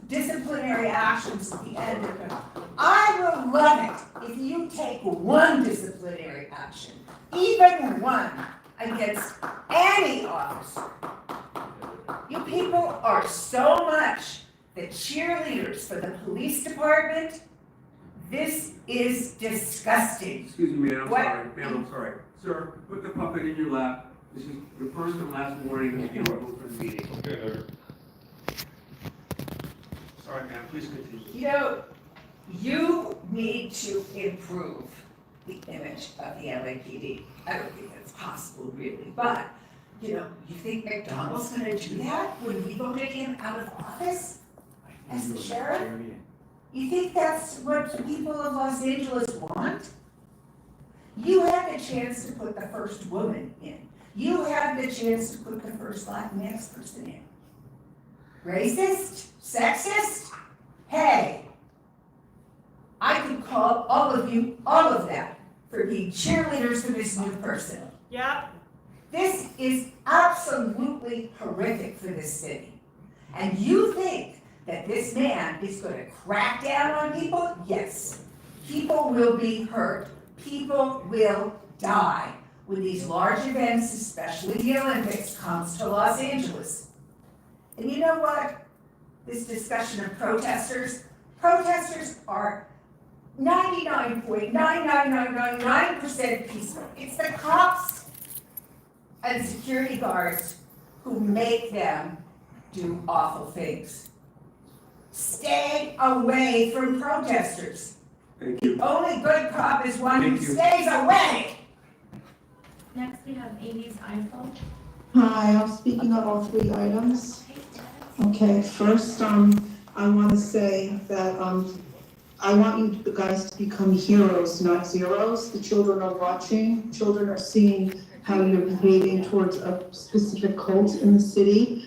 disciplinary actions at the end of it. I will love it if you take one disciplinary action, even one, against any officer. You people are so much the cheerleaders for the police department. This is disgusting. Excuse me, ma'am, I'm What? sorry. Ma'am, I'm sorry. Sir, put the puppet in your lap. This is your first and last warning if you are moved from the meeting. Okay. Sorry, ma'am, please continue. You need to improve the image of the LAPD. I don't think that's possible, really, but, you think McDonald's gonna do that when we voted him out of office as the sheriff? You think that's what the people of Los Angeles want? You had the chance to put the first woman in. You had the chance to put the first Latinx person in. Racist? Sexist? Hey, I could call all of you, all of that, for being cheerleaders for this new person. Yeah. This is absolutely horrific for this city. And you think that this man is going to crack down on people? Yes. People will be hurt. People will die when these large events, especially the Olympics, comes to Los Angeles. And you know what? This discussion of protesters are 99.99999% peaceful. It's the cops and security guards who make them do awful things. Stay away from protesters. Thank you. The only good cop is one who Thank you. stays away. Next, we have Amy's iPhone. Hi, I'm speaking on all three items. Okay, first, I want to say that, I want you guys to become heroes, not zeros. The children are watching. Children are seeing how you're behaving towards a specific cult in the city.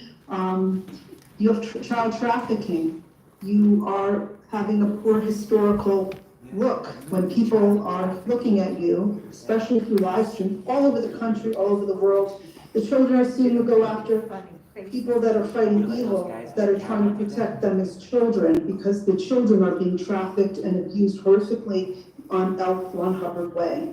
You have child trafficking. You are having a poor historical look when people are looking at you, especially through live stream, all over the country, all over the world. The children are seeing you go after people that are fighting evil, that are trying to protect them as children, because the children are being trafficked and abused horrifically on L. Ron Hubbard Way.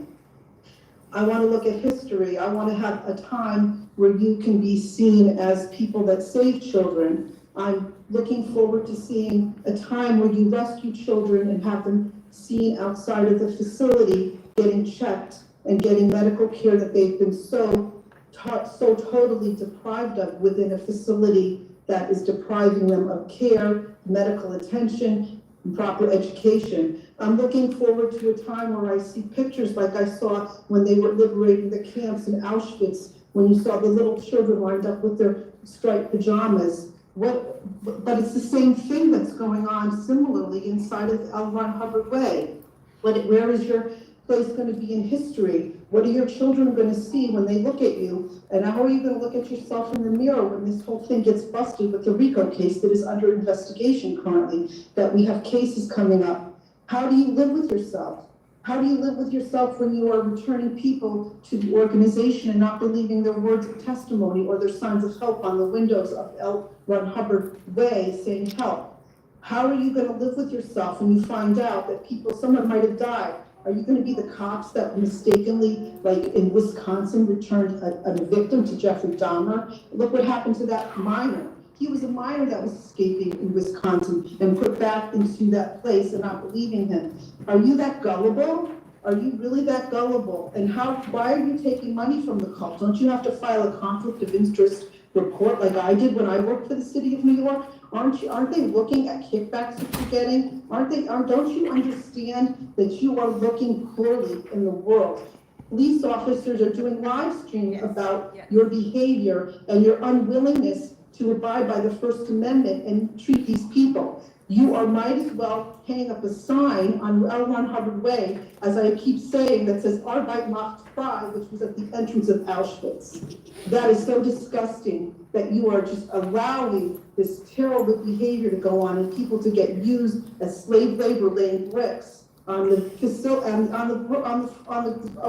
I want to look at history. I want to have a time where you can be seen as people that save children. I'm looking forward to seeing a time where you rescue children and have them seen outside of the facility, getting checked and getting medical care that they've been so totally deprived of within a facility that is depriving them of care, medical attention, and proper education. I'm looking forward to a time where I see pictures like I saw when they were liberating the camps in Auschwitz, when you saw the little children lined up with their striped pajamas. But it's the same thing that's going on similarly inside of L. Ron Hubbard Way. Where is your place going to be in history? What are your children going to see when they look at you? And how are you going to look at yourself in the mirror when this whole thing gets busted with the RICO case that is under investigation currently, that we have cases coming up? How do you live with yourself? How do you live with yourself when you are returning people to the organization and not believing their words of testimony or their signs of help on the windows of L. Ron Hubbard Way saying help? How are you going to live with yourself when you find out that someone might have died? Are you going to be the cops that mistakenly, like in Wisconsin, returned a victim to Jeffrey Dahmer? Look what happened to that minor. He was a minor that was escaping in Wisconsin and put back into that place and not believing him. Are you that gullible? Are you really that gullible? And why are you taking money from the cult? Don't you have to file a conflict of interest report like I did when I worked for the city of New York? Aren't they looking at kickbacks that you're getting? Don't you understand that you are looking poorly in the world? Police officers are doing live streams about your behavior and your unwillingness to abide by the First Amendment and treat these people. You might as well hang up a sign on L. Ron Hubbard Way, as I keep saying, that says Arbeit macht frei, which was at the entrance of Auschwitz. That is so disgusting that you are just allowing this terrible behavior to go on and people to get used as slave labor laying bricks on the facility and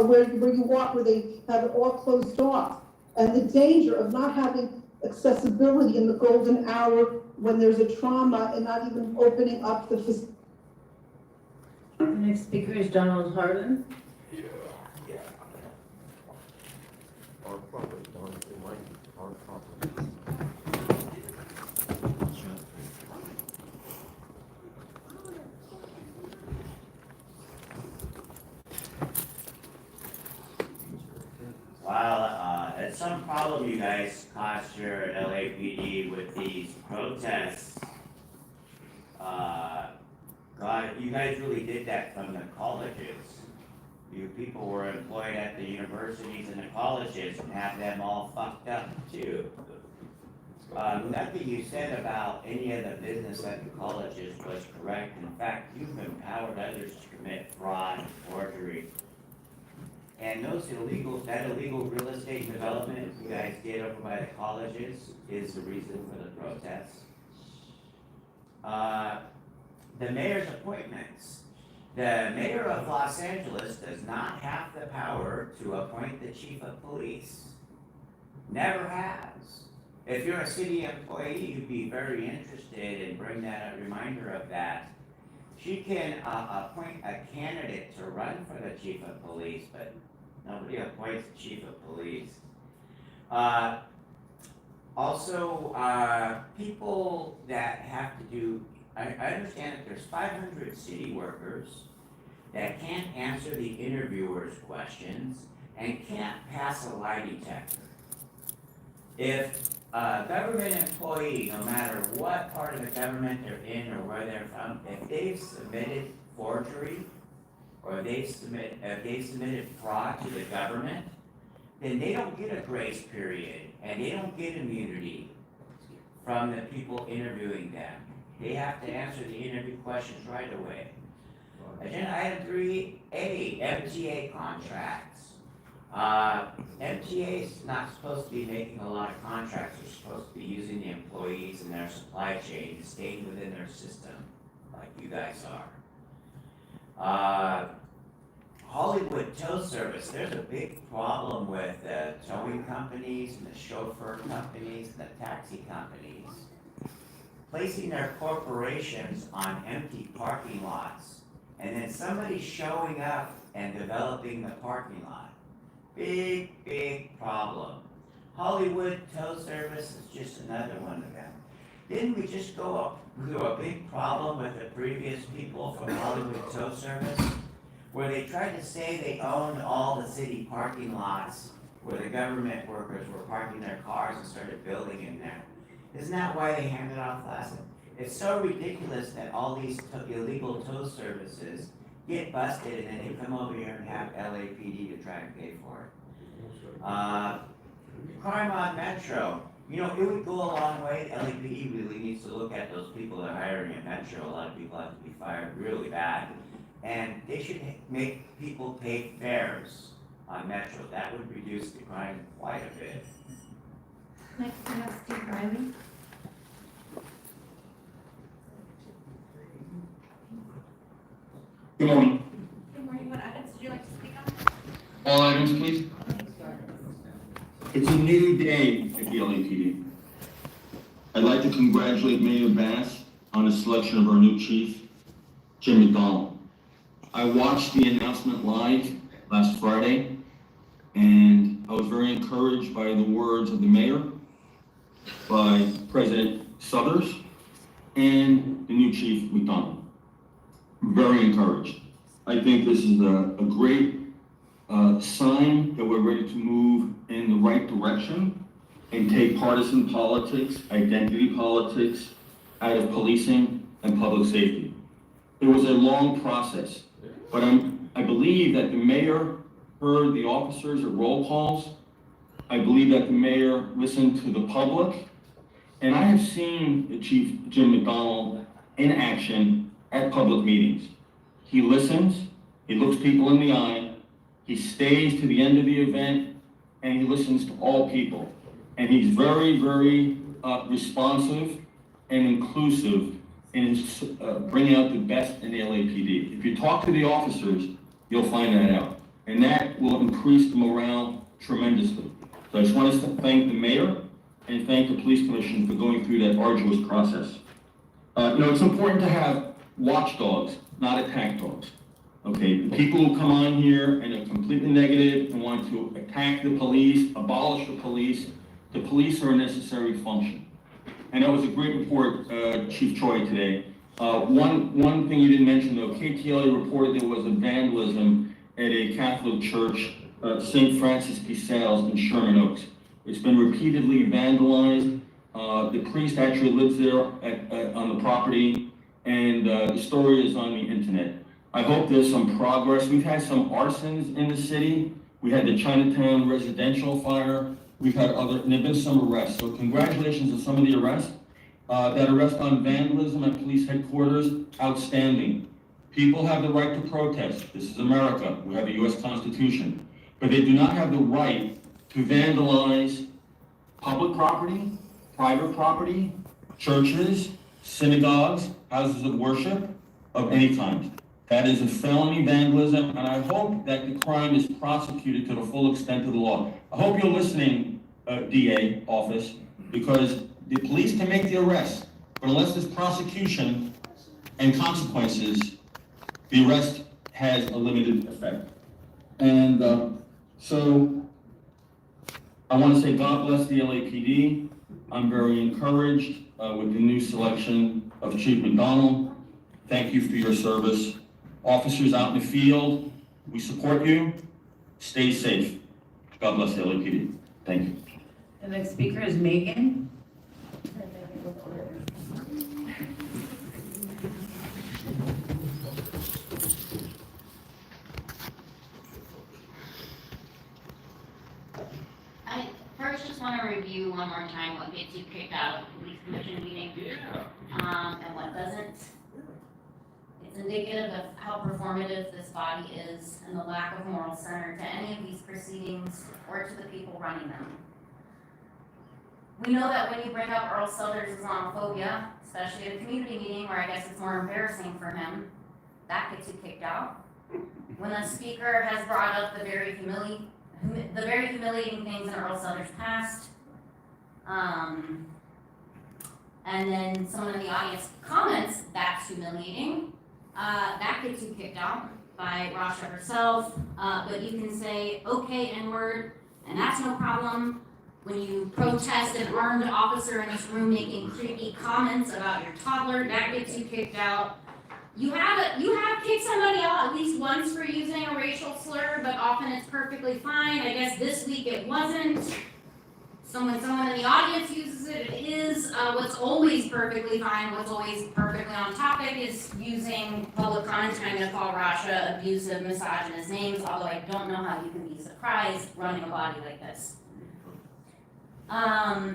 where you walk, where they have it all closed off, and the danger of not having accessibility in the golden hour when there's a trauma and not even opening up the facility. The next speaker is Donald Harlan. Our property, our property. Well, it's some problem you guys caused your LAPD with these protests. God, you guys really did that from the colleges. You people were employed at the universities and the colleges and have them all fucked up too. Nothing you said about any of the business at the colleges was correct. In fact, you've empowered others to commit fraud and forgery. And that illegal real estate development you guys did over by the colleges is the reason for the protests. The mayor's appointments. The mayor of Los Angeles does not have the power to appoint the chief of police. Never has. If you're a city employee, you'd be very interested in bring that a reminder of that. She can appoint a candidate to run for the chief of police, but nobody appoints the chief of police. Also, people that have to do, I understand that there's 500 city workers that can't answer the interviewer's questions and can't pass a lie detector. If a government employee, no matter what part of the government they're in or where they're from, if they've submitted forgery or if they've submitted fraud to the government, then they don't get a grace period and they don't get immunity from the people interviewing them. They have to answer the interview questions right away. Agenda item 3A, MTA contracts. MTA's not supposed to be making a lot of contracts, they're supposed to be using the employees in their supply chain and staying within their system, like you guys are. Hollywood Tow Service, there's a big problem with the towing companies and the chauffeur companies and the taxi companies placing their corporations on empty parking lots, and then somebody showing up and developing the parking lot. Big, big problem. Hollywood Tow Service is just another one of them. Didn't we just go up through a big problem with the previous people from Hollywood Tow Service? Where they tried to say they owned all the city parking lots where the government workers were parking their cars and started building in there. Isn't that why they handed off last? It's so ridiculous that all these illegal tow services get busted and then they come over here and have LAPD to try and pay for it. Crime on Metro. You know, it would go a long way. LAPD really needs to look at those people they're hiring at Metro. A lot of people have to be fired really bad. And they should make people pay fares on Metro. That would reduce the crime quite a bit. Next, we have Steve Riley. Good morning. Good morning. What items would you like to speak on? All items, please. It's a new day at the LAPD. I'd like to congratulate Mayor Bass on the selection of our new chief, Jim McDonald. I watched the announcement live last Friday, and I was very encouraged by the words of the mayor, by President Suthers, and the new chief, McDonald. Very encouraged. I think this is a great sign that we're ready to move in the right direction and take partisan politics, identity politics out of policing and public safety. It was a long process, but I believe that the mayor heard the officers at roll calls. I believe that the mayor listened to the public, and I have seen the Chief Jim McDonald in action at public meetings. He listens, he looks people in the eye, he stays to the end of the event, and he listens to all people. And he's very, very responsive and inclusive in bringing out the best in the LAPD. If you talk to the officers, you'll find that out. And that will increase the morale tremendously. So I just want to thank the mayor and thank the police commission for going through that arduous process. It's important to have watchdogs, not attack dogs. Okay, the people who come on here and are completely negative and want to attack the police, abolish the police are a necessary function. And that was a great report, Chief Troy, today. One thing you didn't mention though, KTLA reported there was a vandalism at a Catholic church, St. Francis de Sales in Sherman Oaks. It's been repeatedly vandalized. The priest actually lives there on the property, and the story is on the internet. I hope there's some progress. We've had some arsons in the city. We had the Chinatown residential fire. We've had and there've been some arrests. So congratulations on some of the arrests. That arrest on vandalism at police headquarters, outstanding. People have the right to protest. This is America. We have a U.S. Constitution. But they do not have the right to vandalize public property, private property, churches, synagogues, houses of worship of any kind. That is a felony vandalism, and I hope that the crime is prosecuted to the full extent of the law. I hope you're listening, D.A. office, because the police can make the arrest, but unless there's prosecution and consequences, the arrest has a limited effect. And so I want to say God bless the LAPD. I'm very encouraged with the new selection of Chief McDonald. Thank you for your service. Officers out in the field, we support you. Stay safe. God bless the LAPD. Thank you. The next speaker is Megan. I first just want to review one more time what gets you kicked out of the police commission meeting. And what doesn't. It's indicative of how performative this body is and the lack of moral center to any of these proceedings or to the people running them. We know that when you bring up Earl Sellers' Islamophobia, especially at a community meeting where I guess it's more embarrassing for him, that gets you kicked out. When the speaker has brought up the very humiliating things in Earl Sellers' past, and then someone in the audience comments, that's humiliating, that gets you kicked out by Rasha herself, but you can say, okay, N-word, and that's no problem. When you protest an armed officer in this room making creepy comments about your toddler, that gets you kicked out. You have kicked somebody out at least once for using a racial slur, but often it's perfectly fine. I guess this week it wasn't. So when someone in the audience uses it, it is. What's always perfectly fine, what's always perfectly on topic is using public comment time to call Rasha abusive, misogynist names, although I don't know how you can be surprised running a body like this.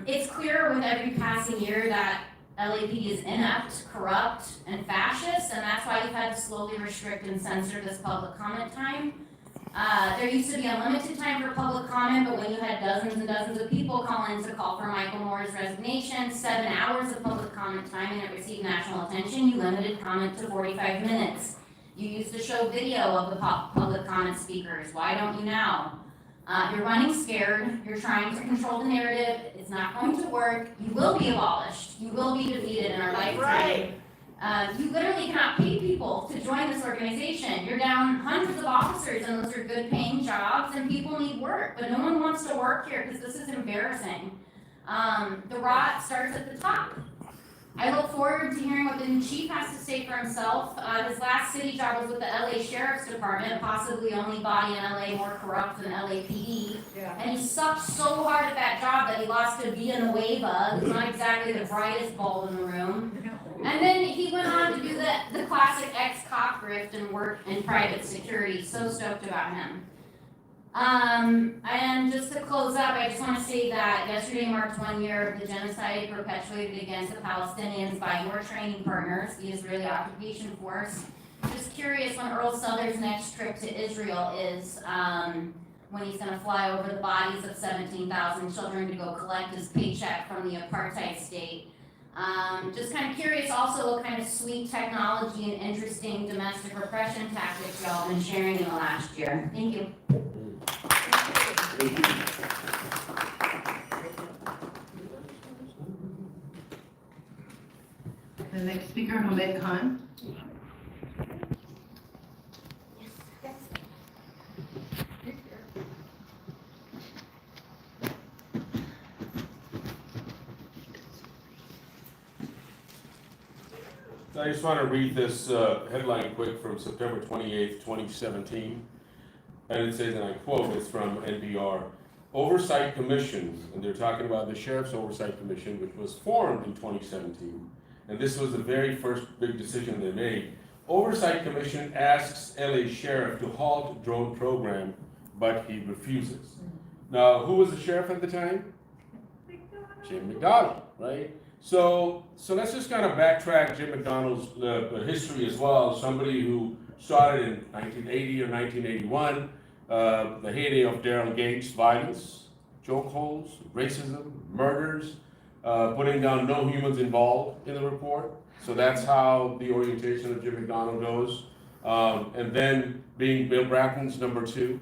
It's clear with every passing year that LAPD is inept, corrupt, and fascist, and that's why you've had to slowly restrict and censor this public comment time. There used to be unlimited time for public comment, but when you had dozens and dozens of people call in to call for Michael Moore's resignation, 7 hours of public comment time, and it received national attention, you limited comment to 45 minutes. You used to show video of the public comment speakers. Why don't you now? You're running scared, you're trying to control the narrative, it's not going to work, you will be abolished, you will be defeated in our lifetime. You literally cannot pay people to join this organization. You're down hundreds of officers and those are good paying jobs and people need work, but no one wants to work here because this is embarrassing. The rot starts at the top. I look forward to hearing what the new chief has to say for himself. His last city job was with the LA Sheriff's Department, possibly the only body in LA more corrupt than LAPD. Yeah. And he sucked so hard at that job that he lost to Villanueva, who's not exactly the brightest bulb in the room. And then he went on to do the classic ex-cop grift and work in private security. So stoked about him. And just to close up, I just want to say that yesterday marked 1 year of the genocide perpetuated against the Palestinians by your training partners, the Israeli occupation force. Just curious when Earl Sellers' next trip to Israel is, when he's going to fly over the bodies of 17,000 children to go collect his paycheck from the apartheid state. Just kind of curious also what kind of sweet technology and interesting domestic repression tactics y'all have been sharing in the last year. Thank you. The next speaker, Hamed Khan. I just want to read this headline quick from September 28th, 2017. And it says, and I quote, it's from NPR, Oversight Commission, and they're talking about the Sheriff's Oversight Commission, which was formed in 2017. And this was the very first big decision they made. Oversight Commission asks LA Sheriff to halt drone program, but he refuses. Now, who was the sheriff at the time? Jim McDonald, right? So let's just kind of backtrack Jim McDonald's history as well. Somebody who started in 1980 or 1981, the heyday of Daryl Gates' violence, chokeholds, racism, murders, putting down no humans involved in the report. So that's how the orientation of Jim McDonald goes. And then being Bill Bratton's number 2,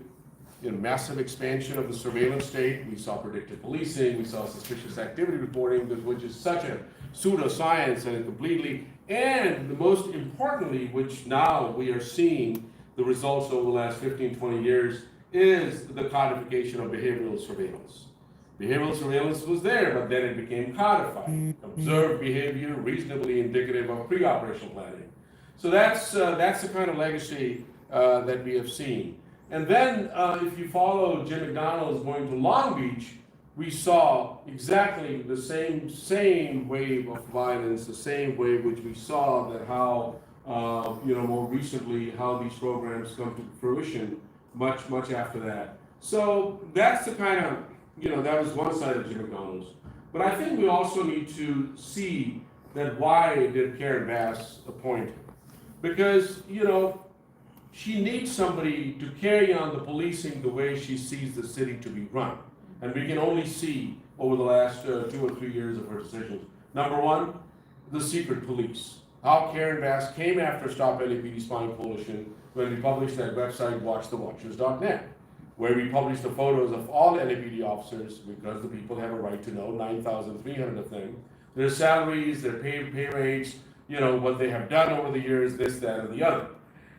massive expansion of the surveillance state. We saw predictive policing, we saw suspicious activity reporting, which is such a pseudoscience and completely, and the most importantly, which now we are seeing the results over the last 15, 20 years, is the codification of behavioral surveillance. Behavioral surveillance was there, but then it became codified. Observed behavior reasonably indicative of pre-operational planning. So that's the kind of legacy that we have seen. And then if you follow Jim McDonald's going to Long Beach, we saw exactly the same wave of violence, the same wave which we saw that how, more recently, how these programs come to fruition much after that. So that's the kind of, that was one side of Jim McDonald's. But I think we also need to see that why did Karen Bass appoint him? because, you know, she needs somebody to carry on the policing the way she sees the city to be run. And we can only see over the last 2 or 3 years of her decisions. Number one, the secret police. How Karen Bass came after Stop LAPD Spying Coalition when we published that website, watchthewatchers.net, where we published the photos of all LAPD officers, because the people have a right to know, 9,300 of them, their salaries, their pay rates, you know, what they have done over the years, this, that, or the other.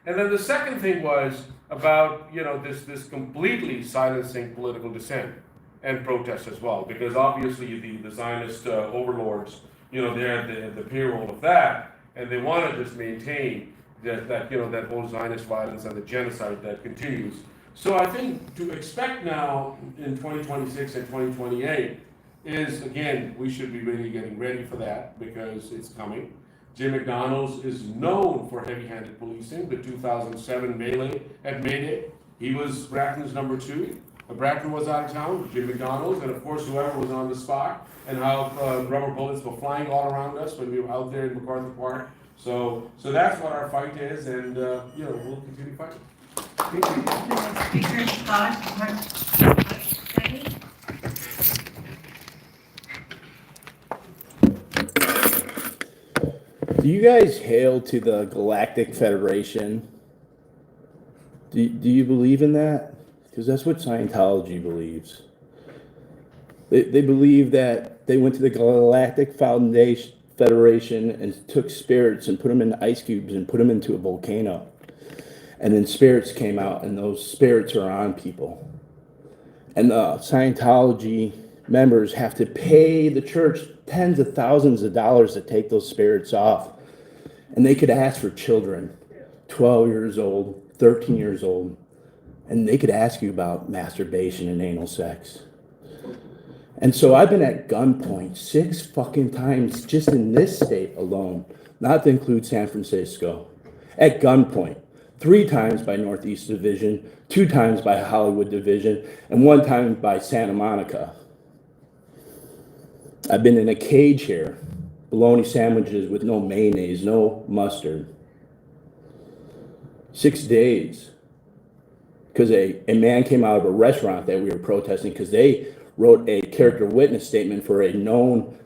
And then the second thing was about, you know, this completely silencing political dissent and protest as well, because obviously the Zionist overlords, you know, they're at the payroll of that, and they want to just maintain that you know, that whole Zionist violence and the genocide that continues. So I think to expect now in 2026 and 2028 is, again, we should be really getting ready for that because it's coming. Jim McDonald's is known for heavy-handed policing. The 2007 melee at Mayday, he was Brackton's number 2. Brackton was out of town, Jim McDonald's, and of course whoever was on the spot, and how rubber bullets were flying all around us when we were out there in MacArthur Park. So that's what our fight is, and you know, we'll continue fighting. Speaker Scott. Do you guys hail to the Galactic Federation? Do you believe in that? Because that's what Scientology believes. They believe that they went to the Galactic Federation and took spirits and put them in ice cubes and put them into a volcano. And then spirits came out, and those spirits are on people. And the Scientology members have to pay the church tens of thousands of dollars to take those spirits off. And they could ask for children, 12 years old, 13 years old, and they could ask you about masturbation and anal sex. And so I've been at gunpoint 6 fucking times just in this state alone, not to include San Francisco. At gunpoint, 3 times by Northeast Division, 2 times by Hollywood Division, and 1 time by Santa Monica. I've been in a cage here, bologna sandwiches with no mayonnaise, no mustard. 6 days. Because a man came out of a restaurant that we were protesting because they wrote a character witness statement for a known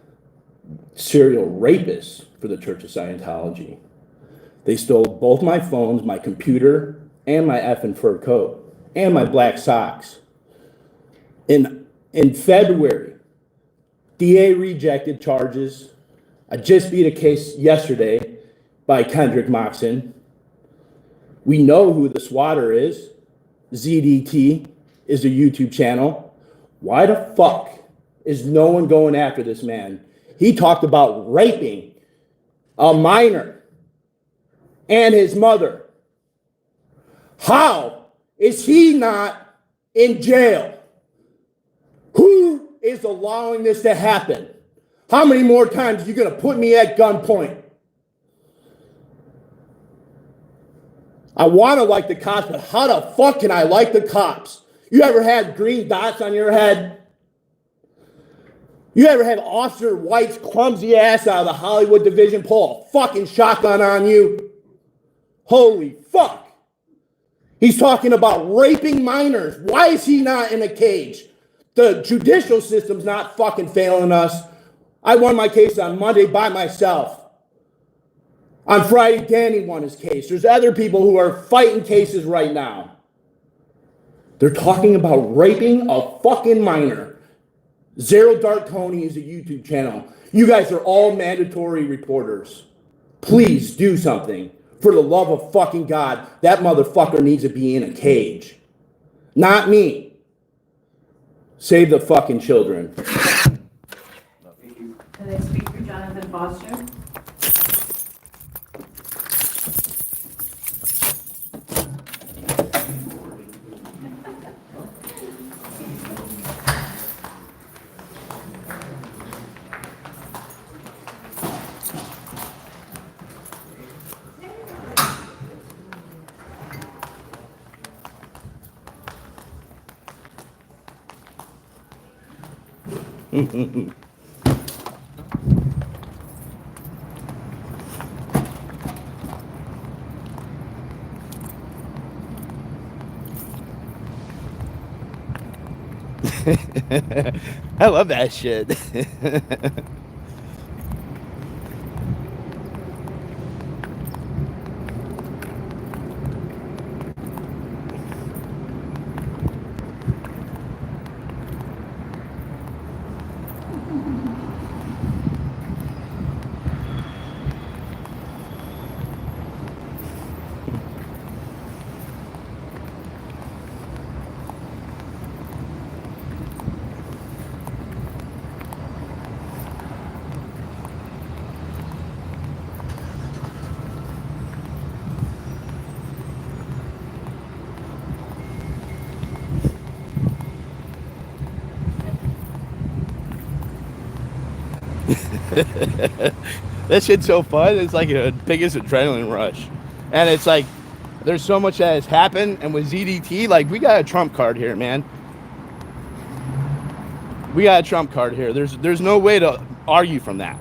serial rapist for the Church of Scientology. They stole both my phones, my computer, and my effing fur coat, and my black socks. In February, D.A. rejected charges. I just beat a case yesterday by Kendrick Moxon. We know who the swatter is. ZDT is a YouTube channel. Why the fuck is no one going after this man? He talked about raping a minor and his mother. How is he not in jail? Who is allowing this to happen? How many more times are you going to put me at gunpoint? I want to like the cops, but how the fuck can I like the cops? You ever had green dots on your head? You ever have Officer White's clumsy ass out of the Hollywood Division pull a fucking shotgun on you? Holy fuck. He's talking about raping minors. Why is he not in a cage? The judicial system's not fucking failing us. I won my case on Monday by myself. On Friday, Danny won his case. There's other people who are fighting cases right now. They're talking about raping a fucking minor. Zero Dark Tony is a YouTube channel. You guys are all mandatory reporters. Please do something. For the love of fucking God, that motherfucker needs to be in a cage. Not me. Save the fucking children. The next speaker, Jonathan Foster. I love that shit. That shit's so fun. It's like a biggest adrenaline rush. And it's like, there's so much that has happened. And with ZDT, like, we got a trump card here, man. We got a trump card here. There's no way to argue from that.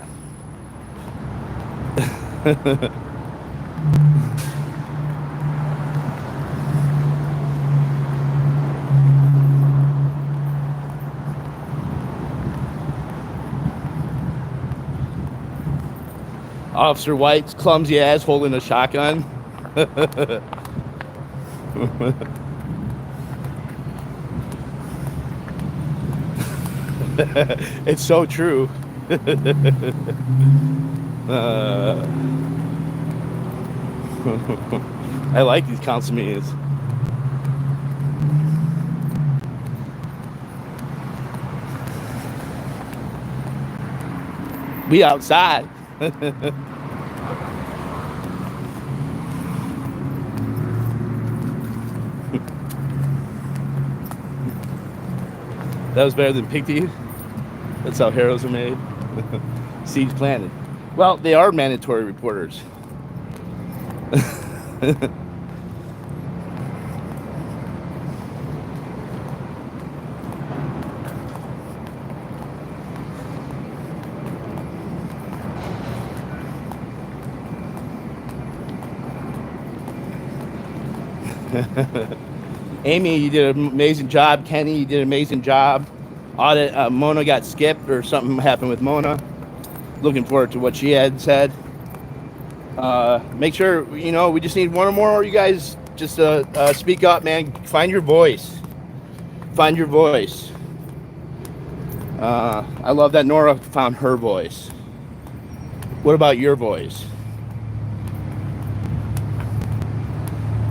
Officer White's clumsy ass holding a shotgun. It's so true. I like these council meetings. We outside. That was better than Picty. That's how heroes are made. Seeds planted. Well, they are mandatory reporters. Amy, you did an amazing job. Kenny, you did an amazing job. Audit, Mona got skipped or something happened with Mona. Looking forward to what she had said. Make sure, you know, we just need one or more. You guys just speak up, man. Find your voice. Find your voice. I love that Nora found her voice. What about your voice?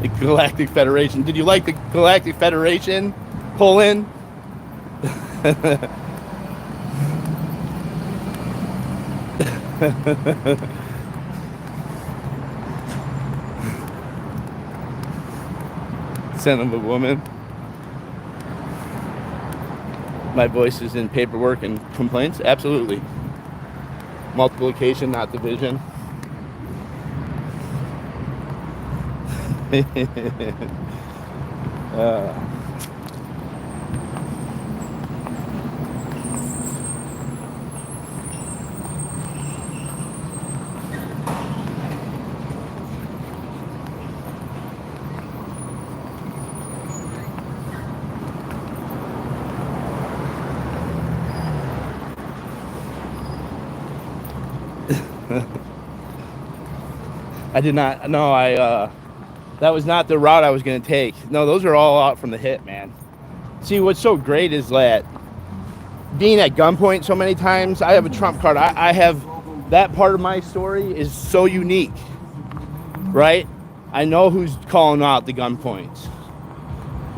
The Galactic Federation. Did you like the Galactic Federation? Pull in. Son of a woman. My voice is in paperwork and complaints? Absolutely. Multiplication, not division. I did not, no, that was not the route I was going to take. No, those are all out from the hip, man. See, what's so great is that being at gunpoint so many times, I have a trump card. I have, that part of my story is so unique, right? I know who's calling out the gunpoints,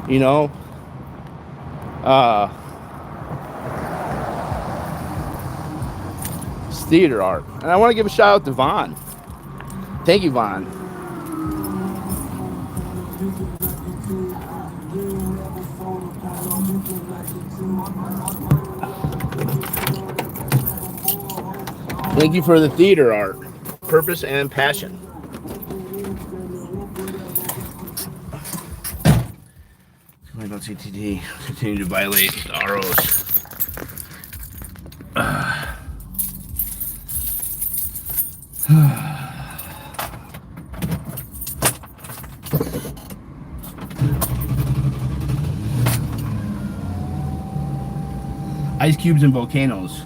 you know? It's theater art. And I want to give a shout out to Vaughn. Thank you, Vaughn. Thank you for the theater art, purpose and passion. Something about CTD continue to violate the ROs. Ice cubes and volcanoes.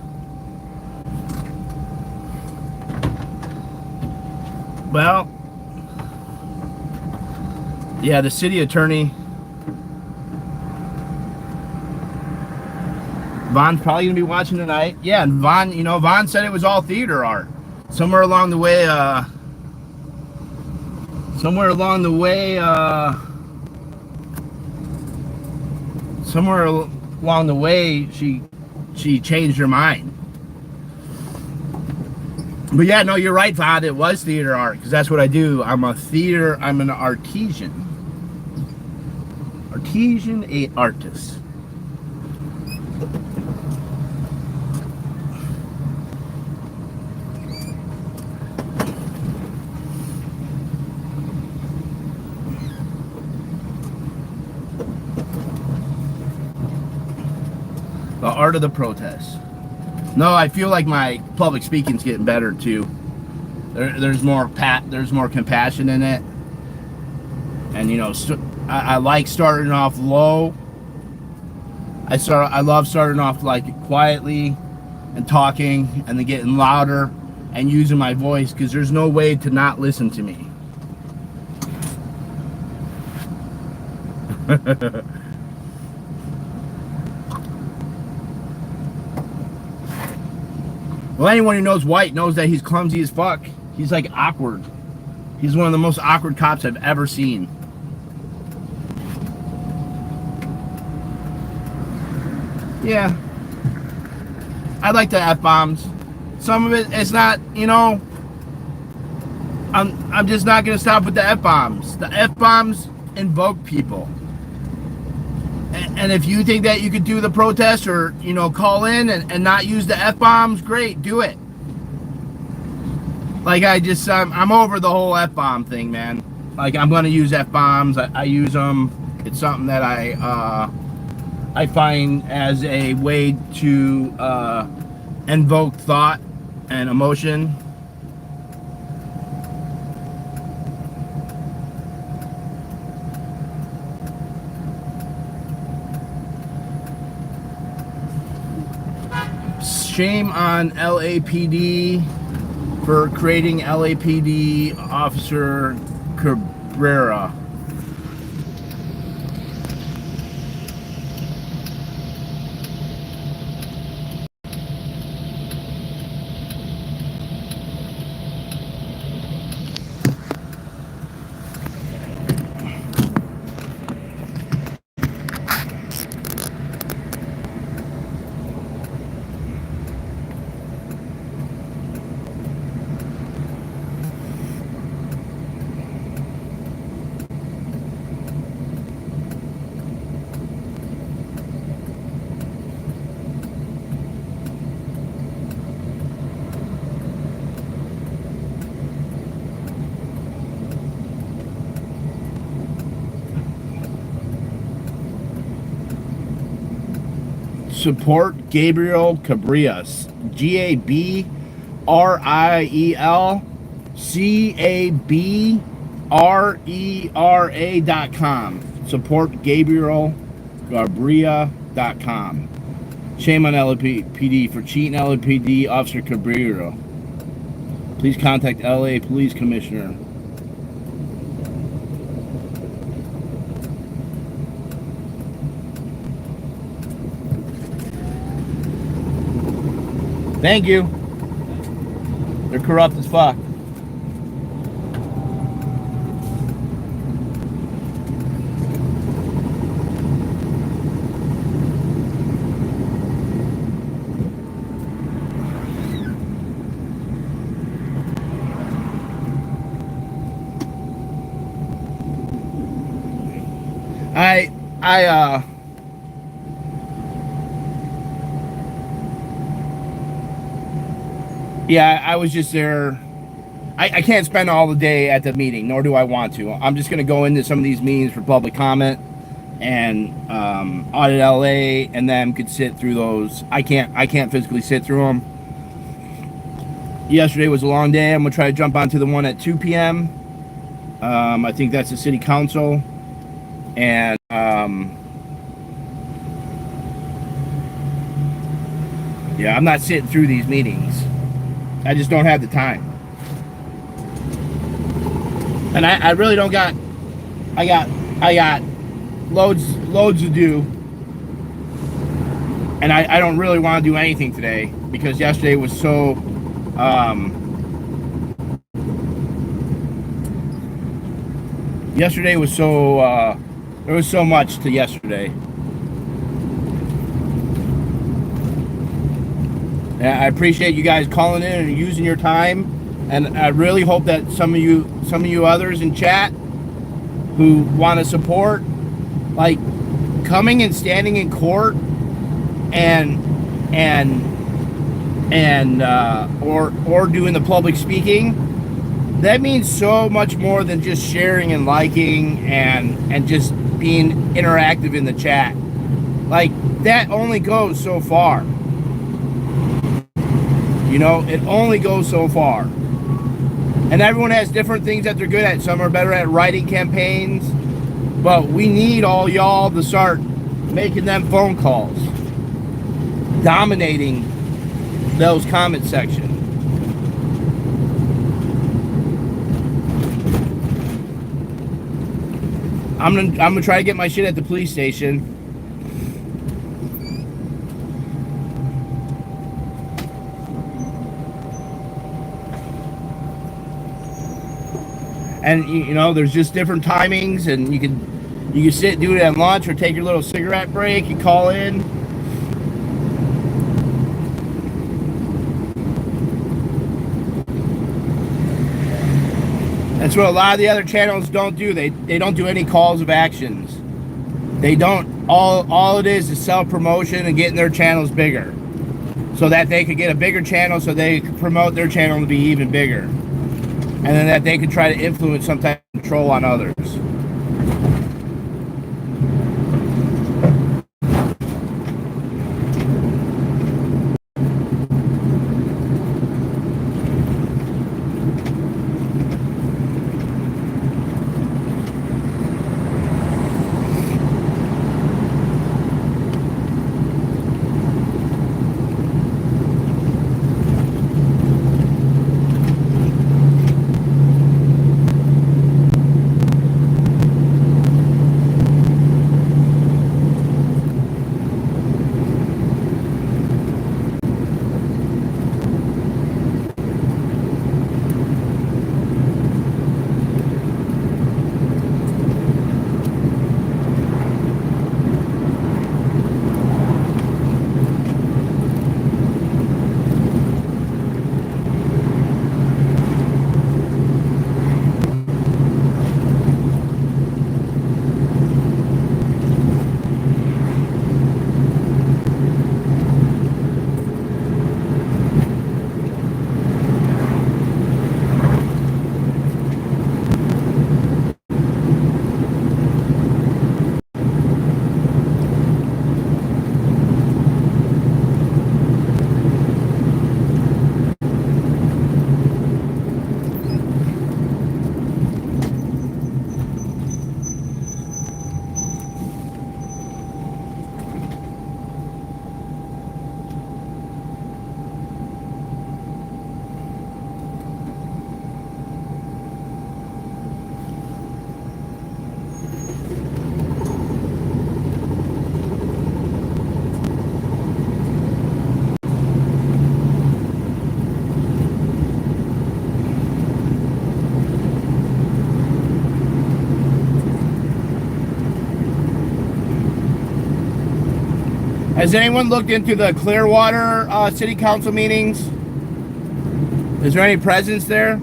Well, yeah, the city attorney, Von's probably gonna be watching tonight. Yeah, and Von said it was all theater art. Somewhere along the way, she changed her mind. But yeah, no, you're right, Vod. It was theater art because that's what I do. I'm an artesian artist. The art of the protest. No, I feel like my public speaking's getting better too. There's more compassion in it, and I like starting off low. I love starting off like quietly and talking, and then getting louder and using my voice because there's no way to not listen to me. Well, anyone who knows White knows that he's clumsy as fuck. He's like awkward. He's one of the most awkward cops I've ever seen. Yeah. I like the F-bombs. Some of it's not, I'm just not going to stop with the F-bombs. The F-bombs invoke people. And if you think that you could do the protest or, call in and not use the F-bombs, great, do it. Like I'm over the whole F-bomb thing, man. Like I'm going to use F-bombs. I use them. It's something that I find as a way to invoke thought and emotion. Shame on LAPD for creating LAPD Officer Cabrera. Support Gabriel Cabrias. GabrielCabrera.com. Support GabrielCabrera.com. Shame on LAPD for cheating LAPD Officer Cabrera. Please contact LA Police Commissioner. Thank you. They're corrupt as fuck. Yeah, I was just there. I can't spend all the day at the meeting, nor do I want to. I'm just going to go into some of these meetings for public comment and audit LA, and then could sit through those. I can't physically sit through them. Yesterday was a long day. I'm going to try to jump onto the one at 2 p.m. I think that's the city council. And Yeah, I'm not sitting through these meetings. I just don't have the time. And I really don't got, I got loads to do. And I don't really want to do anything today because yesterday was so, there was so much to yesterday. And I appreciate you guys calling in and using your time. And I really hope that some of you others in chat who want to support, like coming and standing in court or doing the public speaking, that means so much more than just sharing and liking and just being interactive in the chat. Like, that only goes so far. You know, it only goes so far. And everyone has different things that they're good at. Some are better at writing campaigns, but we need all y'all to start making them phone calls, dominating those comment sections. I'm gonna try to get my shit at the police station. And you know, there's just different timings, and you can sit, do it at lunch, or take your little cigarette break. You call in. That's what a lot of the other channels don't do. They don't do any calls of actions. They don't. All it is self-promotion and getting their channels bigger, so that they could get a bigger channel, so they could promote their channel to be even bigger. And then that they could try to influence some type of control on others. Has anyone looked into the Clearwater City Council meetings? Is there any presence there?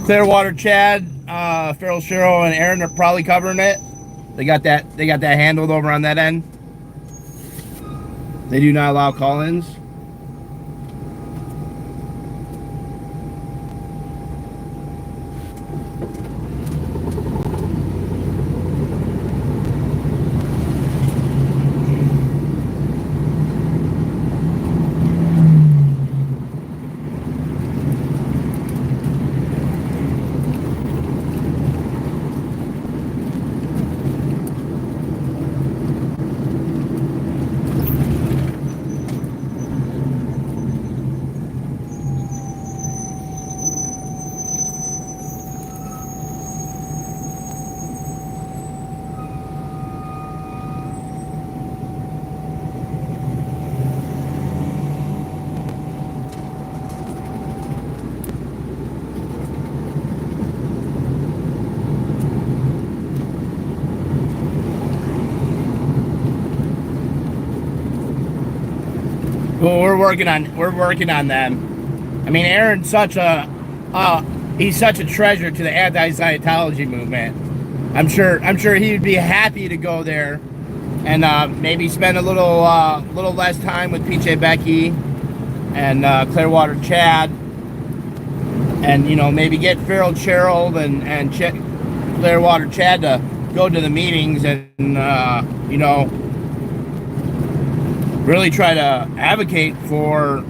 Clearwater, Chad, Farrell, Cheryl, and Aaron are probably covering it. They got that handled over on that end. They do not allow call-ins. Well, we're working on them. I mean, Aaron's such a he's such a treasure to the anti-Scientology movement. I'm sure he'd be happy to go there and maybe spend a little less time with PJ Becky and Clearwater Chad, and maybe get Farrell Gerald and Clearwater Chad to go to the meetings and really try to advocate for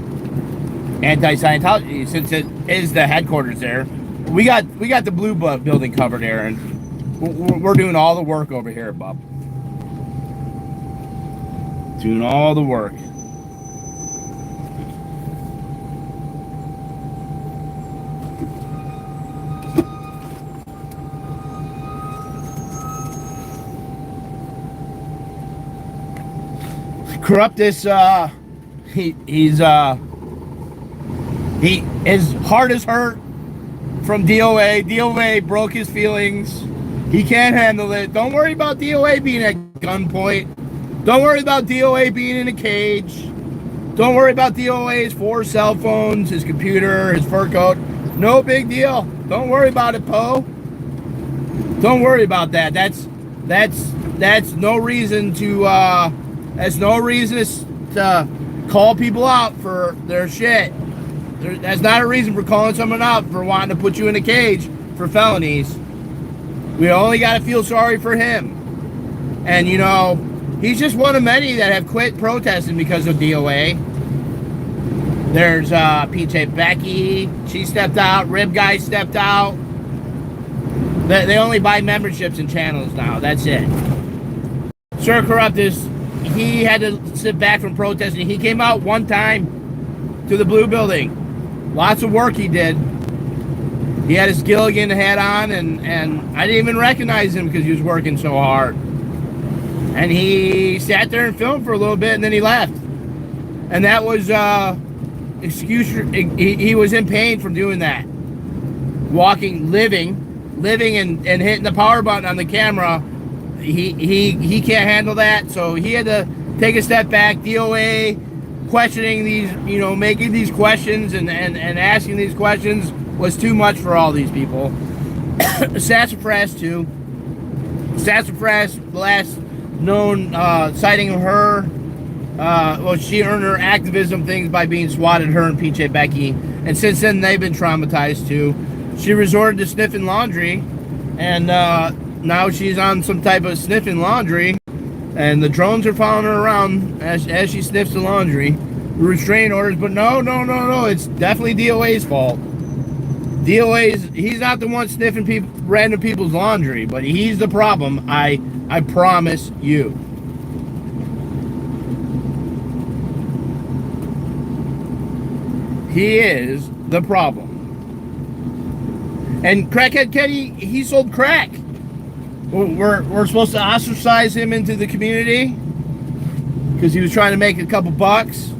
anti-Scientology, since it is the headquarters there. We got the Blue building covered, Aaron. We're doing all the work over here, Bub. Doing all the work. Corruptus, his heart is hurt from D.O.A. D.O.A. broke his feelings. He can't handle it. Don't worry about D.O.A. being at gunpoint. Don't worry about D.O.A. being in a cage. Don't worry about D.O.A.'s 4 cell phones, his computer, his fur coat. No big deal. Don't worry about it, Poe. Don't worry about that. That's no reason to call people out for their shit. That's not a reason for calling someone out for wanting to put you in a cage for felonies. We only got to feel sorry for him. And, he's just one of many that have quit protesting because of D.O.A. There's PJ Becky. She stepped out. Rib Guy stepped out. They only buy memberships and channels now. That's it. Sir Corruptus, he had to sit back from protesting. He came out one time to the Blue building. Lots of work he did. He had his Gilligan hat on, and I didn't even recognize him because he was working so hard. And he sat there and filmed for a little bit, and then he left. And that was he was in pain from doing that. Living and hitting the power button on the camera. He can't handle that, so he had to take a step back. D.O.A. questioning these, making these questions and asking these questions was too much for all these people. Sassafras too. Sassafras, the last known sighting of her, she earned her activism things by being swatted, her and PJ Becky, and since then they've been traumatized too. She resorted to sniffing laundry, and now she's on some type of sniffing laundry, and the drones are following her around as she sniffs the laundry. Restraining orders, but no, it's definitely D.O.A.'s fault. He's not the one sniffing random people's laundry, but he's the problem. I promise you. He is the problem. And Crackhead Kenny, he sold crack. We're supposed to ostracize him into the community because he was trying to make a couple bucks.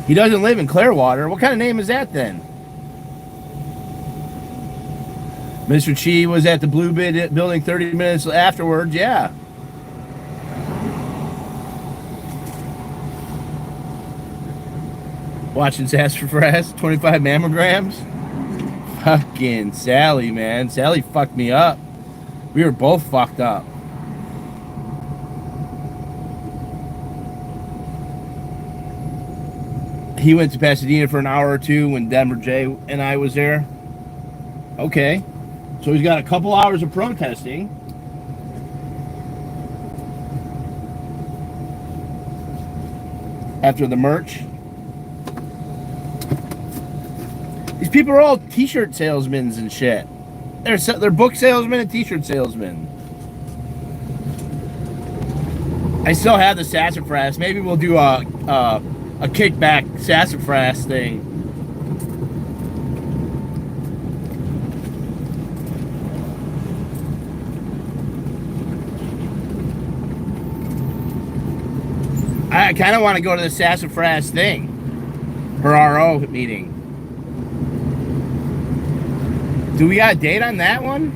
He doesn't live in Clearwater. What kind of name is that then? Mr. Chi was at the Blue building 30 minutes afterwards. Yeah. Watching Sassafras, 25 mammograms. Fucking Sally, man. Sally fucked me up. We were both fucked up. He went to Pasadena for an hour or two when Denver J and I was there. Okay. So he's got a couple hours of protesting. After the merch. These people are all t-shirt salesmen and shit. They're book salesmen and t-shirt salesmen. I still have the Sassafras. Maybe we'll do a kickback Sassafras thing. I kind of want to go to the Sassafras thing. Her RO meeting. Do we got a date on that one?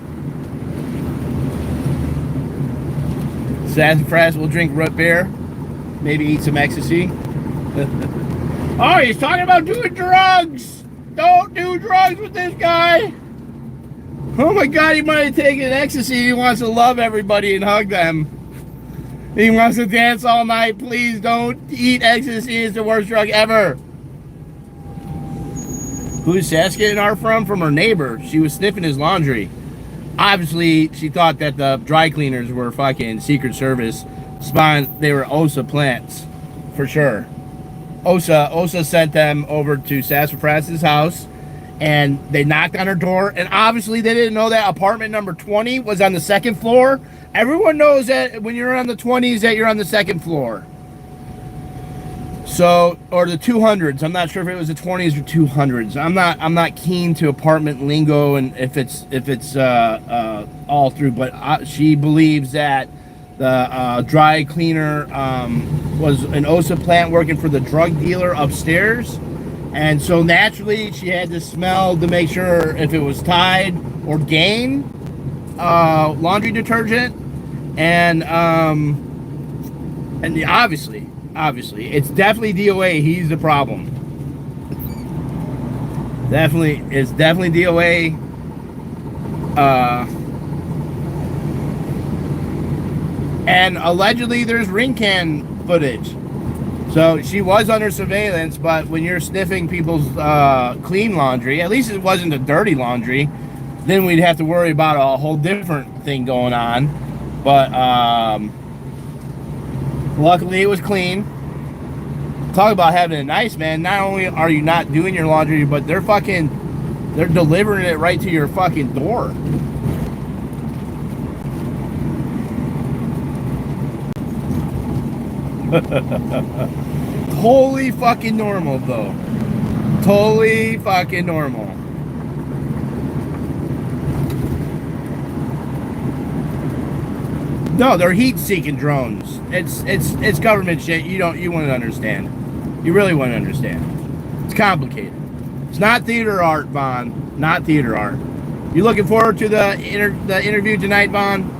Sassafras will drink root beer. Maybe eat some ecstasy. Oh, he's talking about doing drugs. Don't do drugs with this guy. Oh my God, he might have taken ecstasy. He wants to love everybody and hug them. He wants to dance all night. Please don't eat ecstasy. It's the worst drug ever. Who's Sass getting art from? From her neighbor. She was sniffing his laundry. Obviously, she thought that the dry cleaners were fucking Secret Service spawn. They were OSA plants, for sure. OSA sent them over to Sassafras' house, and they knocked on her door, and obviously they didn't know that apartment number 20 was on the second floor. Everyone knows that when you're on the 20s that you're on the second floor. So, or the 200s. I'm not sure if it was the 20s or 200s. I'm not keen to apartment lingo and if it's all through, but she believes that the dry cleaner was an OSA plant working for the drug dealer upstairs, and so naturally she had to smell to make sure if it was Tide or Gain laundry detergent, and obviously it's definitely D.o.A. He's the problem. It's definitely D.o.A. And allegedly there's ring can footage. So she was under surveillance, but when you're sniffing people's clean laundry, at least it wasn't a dirty laundry, then we'd have to worry about a whole different thing going on. But luckily it was clean. Talk about having it nice, man. Not only are you not doing your laundry, but they're delivering it right to your fucking door. Totally fucking normal, though. Totally fucking normal. No, they're heat-seeking drones. It's government shit. You wouldn't understand. You really wouldn't understand. It's complicated. It's not theater art, Vaughn. Not theater art. You looking forward to the interview tonight, Vaughn?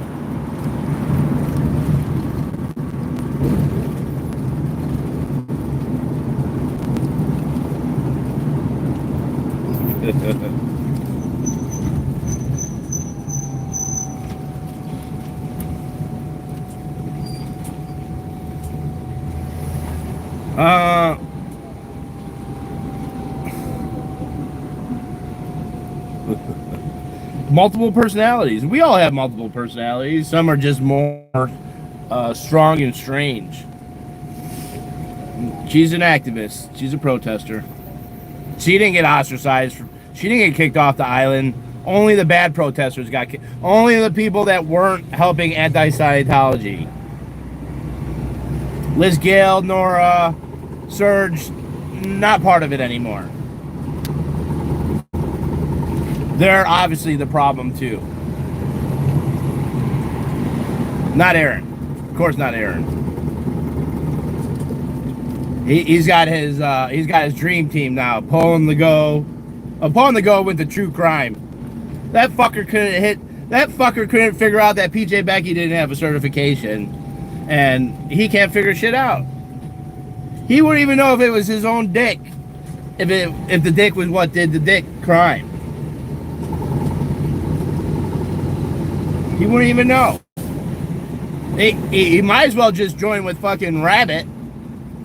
Multiple personalities. We all have multiple personalities. Some are just more strong and strange. She's an activist. She's a protester. She didn't get ostracized. She didn't get kicked off the island. Only the bad protesters got kicked. Only the people that weren't helping anti-Scientology. Liz Gale, Nora, Serge, not part of it anymore. They're obviously the problem too. Not Aaron. Of course not Aaron. He's got his dream team now. Poe on the Go. Poe on the Go went to true crime. That fucker couldn't figure out that PJ Becky didn't have a certification. And he can't figure shit out. He wouldn't even know if it was his own dick. If the dick was what did the dick crime. He wouldn't even know. He might as well just join with fucking Rabbit.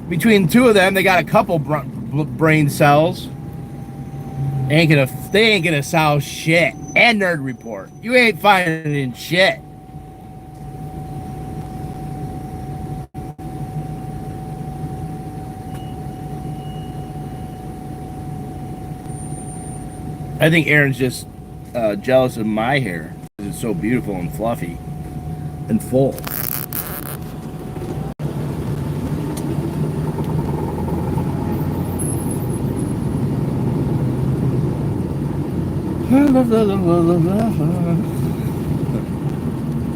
Between the two of them, they got a couple brain cells. They ain't gonna solve shit. And Nerd Report. You ain't finding shit. I think Aaron's just jealous of my hair. It's so beautiful and fluffy and full.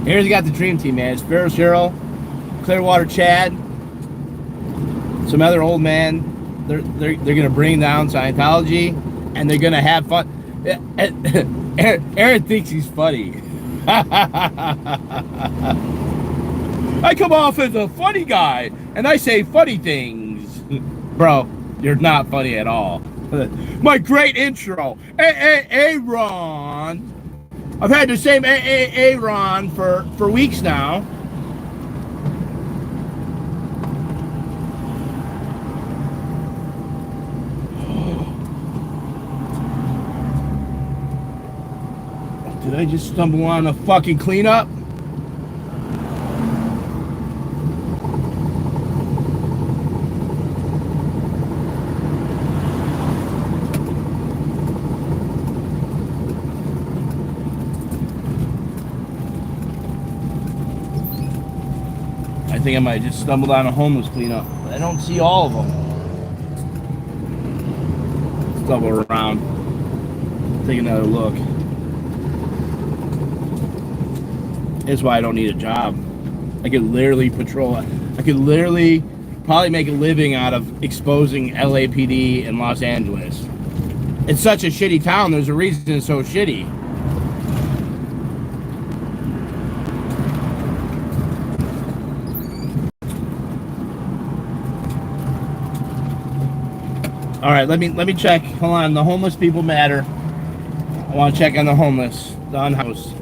Aaron's got the dream team, man. It's Sparrow Cheryl, Clearwater Chad, some other old man. They're gonna bring down Scientology, and they're gonna have fun. Aaron thinks he's funny. I come off as a funny guy, and I say funny things. Bro, you're not funny at all. My great intro. Aaron. I've had the same Aaron for weeks now. Did I just stumble on a fucking cleanup? I think I might have just stumbled on a homeless cleanup. I don't see all of them. Let's double around. Take another look. That's why I don't need a job. I could literally patrol it. I could literally probably make a living out of exposing LAPD in Los Angeles. It's such a shitty town. There's a reason it's so shitty. All right, let me check. Hold on, the homeless people matter. I want to check on the homeless, the unhoused.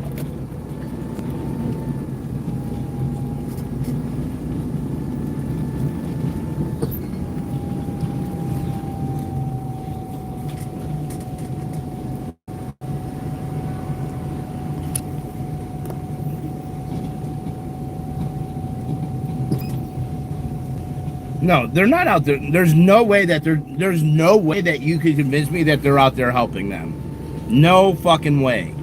No, they're not out there. There's no way that there's no way that you could convince me that they're out there helping them. No fucking way.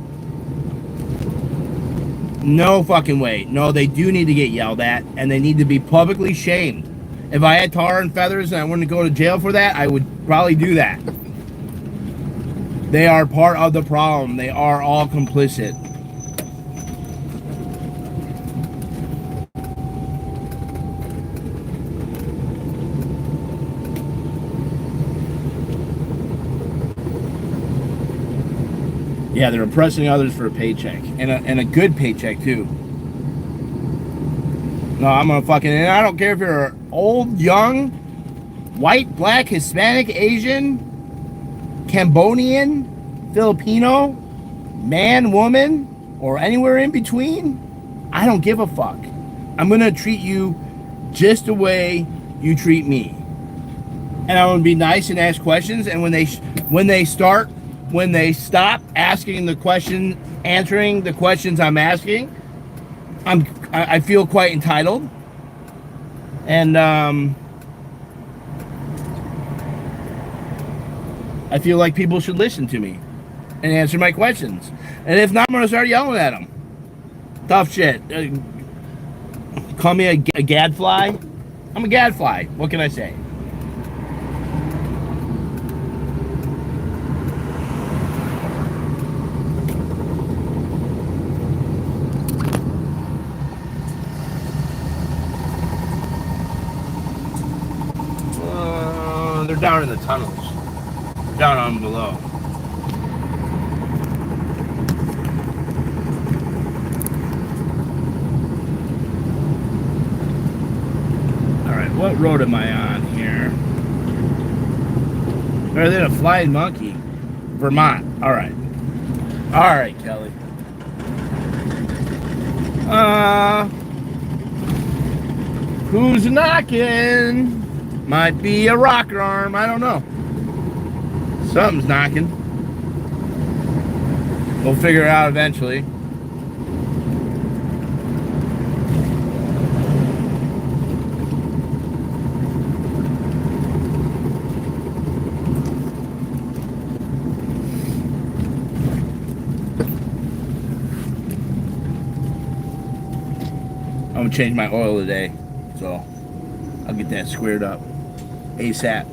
No fucking way. No, they do need to get yelled at, and they need to be publicly shamed. If I had tar and feathers and I wouldn't go to jail for that, I would probably do that. They are part of the problem. They are all complicit. Yeah, they're oppressing others for a paycheck. And a good paycheck, too. No, I'm gonna fucking... And I don't care if you're old, young, white, black, Hispanic, Asian, Cambodian, Filipino, man, woman, or anywhere in between. I don't give a fuck. I'm gonna treat you just the way you treat me. And I'm gonna be nice and ask questions. And when they stop asking the question, answering the questions I'm asking, I feel quite entitled. And I feel like people should listen to me and answer my questions. And if not, I'm going to start yelling at them. Tough shit. Call me a gadfly? I'm a gadfly. What can I say? They're down in the tunnels. Down on below. Alright, what road am I on here? Better than a flying monkey. Vermont. Alright. Alright, Kelly. Who's knocking? Might be a rocker arm, I don't know. Something's knocking. We'll figure it out eventually. I'm gonna change my oil today, so I'll get that squared up ASAP.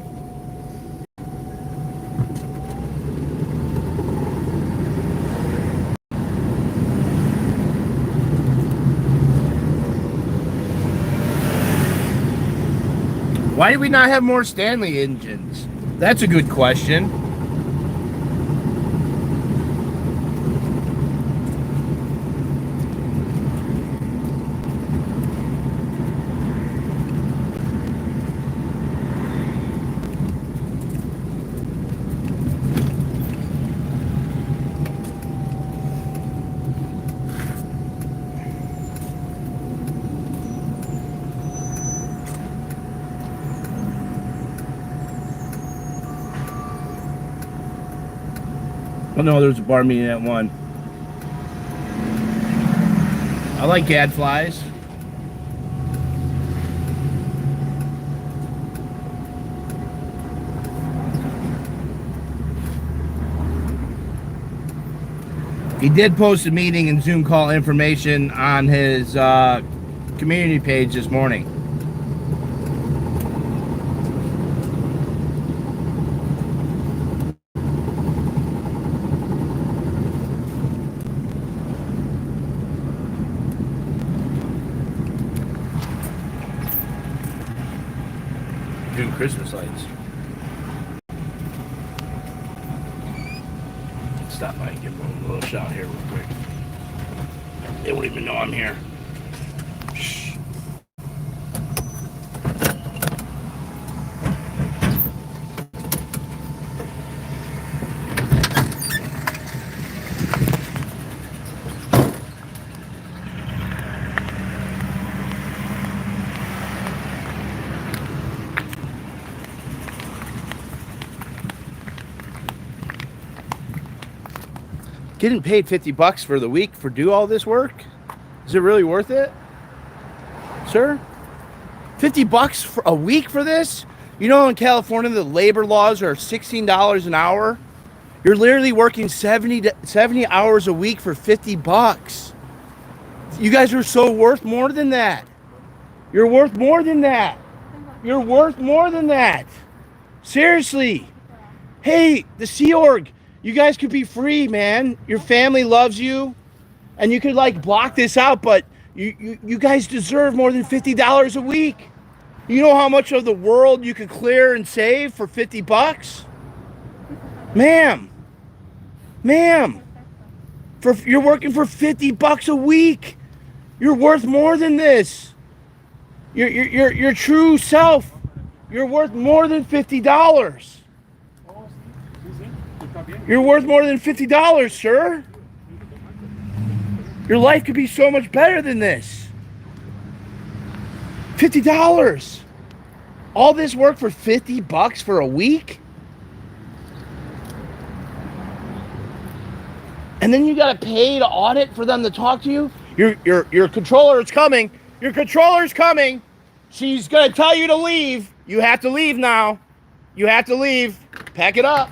Why do we not have more Stanley engines? That's a good question. Oh no, there's a bar meeting at 1. I like gadflies. He did post a meeting and Zoom call information on his community page this morning. Doing Christmas lights. Stop by and give them a little shot here real quick. They won't even know I'm here. Shh. Getting paid $50 for the week for do all this work? Is it really worth it? Sir? $50 for a week for this? You know in California the labor laws are $16 an hour? You're literally working 70 hours a week for $50. You guys are so worth more than that. You're worth more than that. You're worth more than that. Seriously. Hey, the Sea Org. You guys could be free, man. Your family loves you, and you could like block this out, but you guys deserve more than $50 a week. You know how much of the world you could clear and save for $50? Ma'am, you're working for $50 a week. You're worth more than this. Your true self. You're worth more than $50. You're worth more than $50, sir. Your life could be so much better than this. $50. All this work for $50 for a week? And then you gotta pay to audit for them to talk to you? Your controller is coming. Your controller's coming. She's gonna tell you to leave. You have to leave now. You have to leave. Pack it up.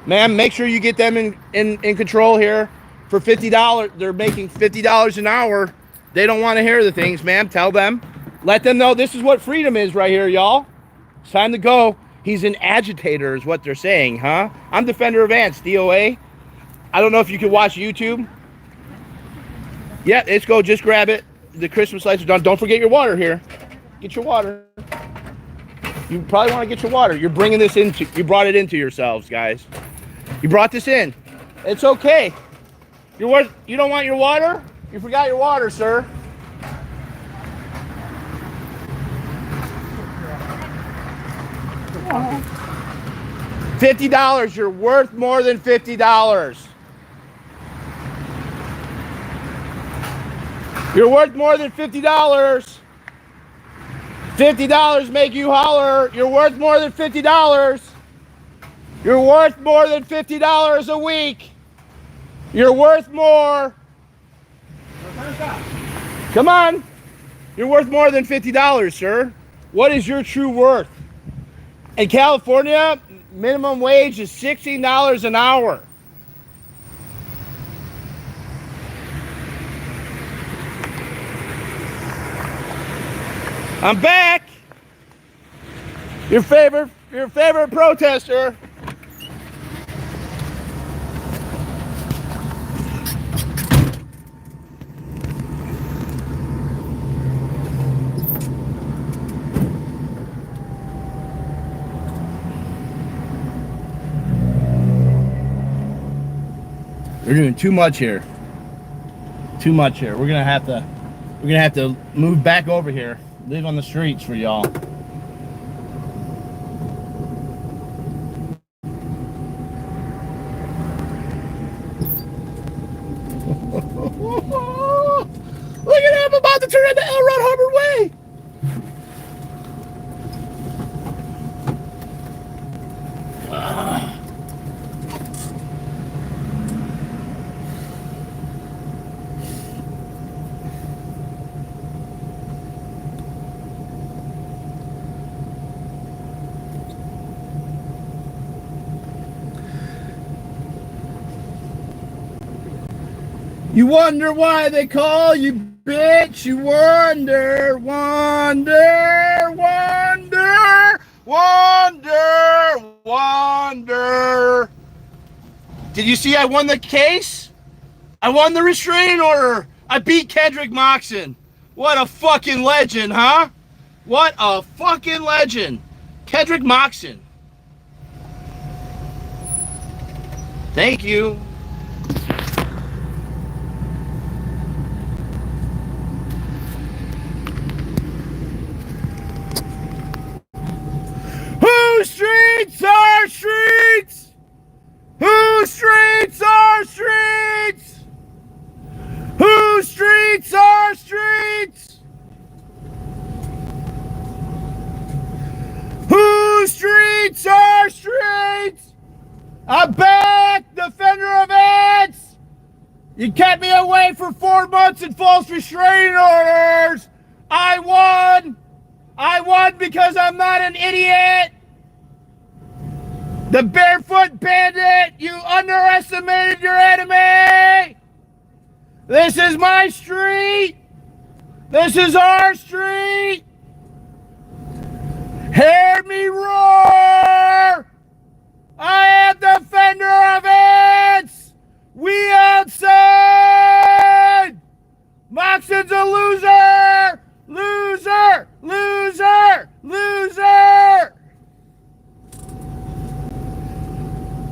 Ma'am, make sure you get them in control here for $50. They're making $50 an hour. They don't want to hear the things, ma'am. Tell them. Let them know this is what freedom is right here, y'all. It's time to go. He's an agitator is what they're saying, huh? I'm Defender of Ants, D.o.A. I don't know if you can watch YouTube. Yeah, let's go. Just grab it. The Christmas lights are done. Don't forget your water here. Get your water. You probably want to get your water. You're bringing this into, you brought it into yourselves, guys. You brought this in. It's okay. You don't want your water? You forgot your water, sir. $50. You're worth more than $50. You're worth more than $50. $50 make you holler. You're worth more than $50. You're worth more than $50 a week. You're worth more. Come on. You're worth more than $50, sir. What is your true worth? In California, minimum wage is $16 an hour. I'm back. Your favorite protester. We're doing too much here. Too much here. We're gonna have to move back over here. Live on the streets for y'all. Look at him, I'm about to turn into L. Ron Hubbard Way. You wonder why they call you bitch. You wonder, wonder, wonder, wonder, wonder. Did you see I won the case? I won the restraining order. I beat Kendrick Moxon. What a fucking legend, huh? What a fucking legend. Kendrick Moxon. Thank you. Whose streets are streets? Whose streets are streets? Whose streets are streets? Whose streets are streets? I'm back, defender of ants. You kept me away for 4 months in false restraining orders. I won. I won because I'm not an idiot. The barefoot bandit, you underestimated your enemy. This is my street. This is our street. Hear me roar. I am defender of ants. We outside. Moxon's a loser. Loser. Loser. Loser.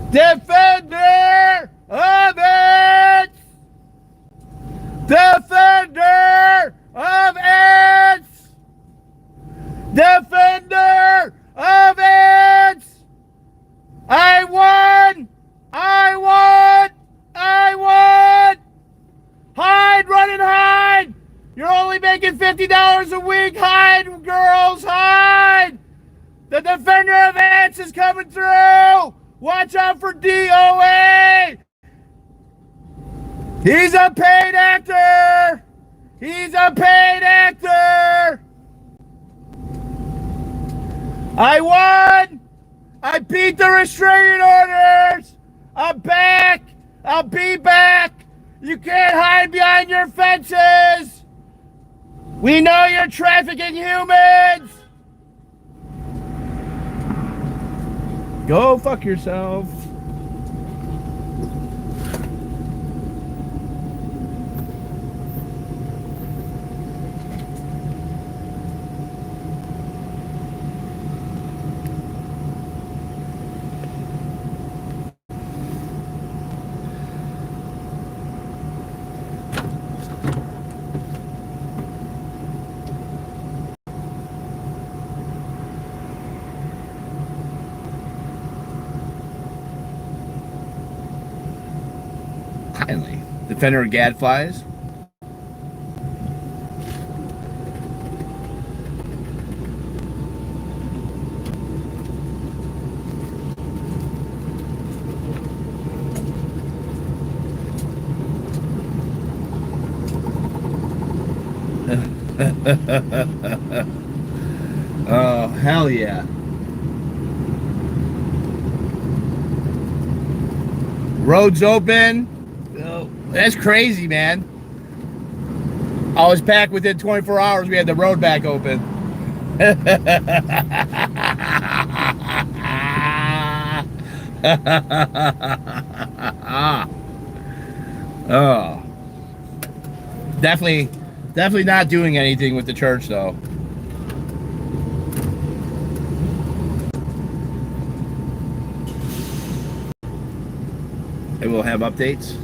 Defender of ants. Defender of ants. Defender of ants. I won. I won. I won. Hide, run and hide. You're only making $50 a week. Hide, girls, hide. The defender of ants is coming through. Watch out for D.O.A. He's a paid actor. He's a paid actor. I won. I beat the restraining orders. I'm back. I'll be back. You can't hide behind your fences. We know you're trafficking humans. Go fuck yourself. Finally, defender of gadflies. Oh, hell yeah. Roads open. Oh, that's crazy, man. I was back within 24 hours. We had the road back open. Oh. Definitely not doing anything with the church, though. It will have updates.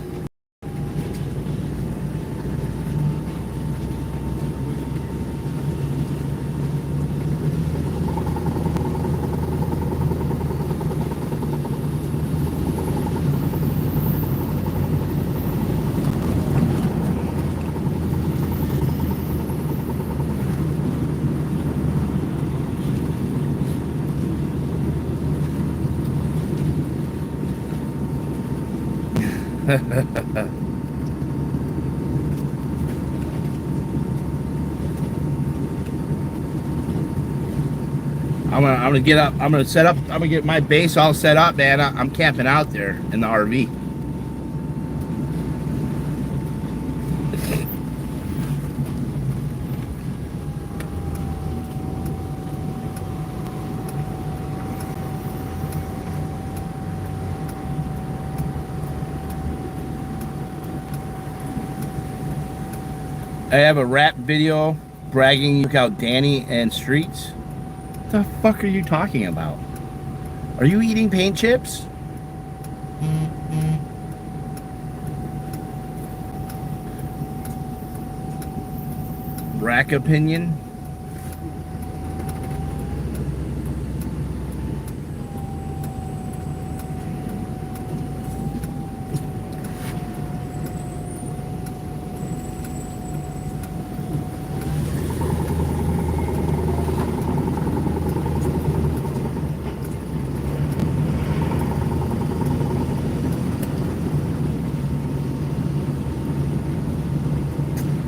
I'm gonna get up. I'm gonna set up. I'm gonna get my base all set up, man. I'm camping out there in the RV. I have a rap video bragging you out Danny and Streets. What the fuck are you talking about? Are you eating paint chips? Rack opinion.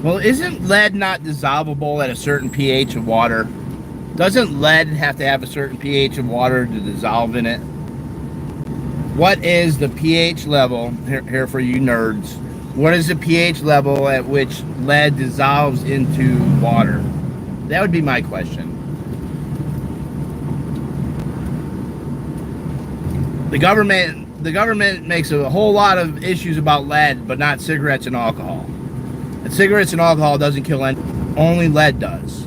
Well, isn't lead not dissolvable at a certain pH of water? Doesn't lead have to have a certain pH of water to dissolve in it? What is the pH level, here for you nerds, what is the pH level at which lead dissolves into water? That would be my question. The government makes a whole lot of issues about lead, but not cigarettes and alcohol. And cigarettes and alcohol doesn't kill anyone. Only lead does.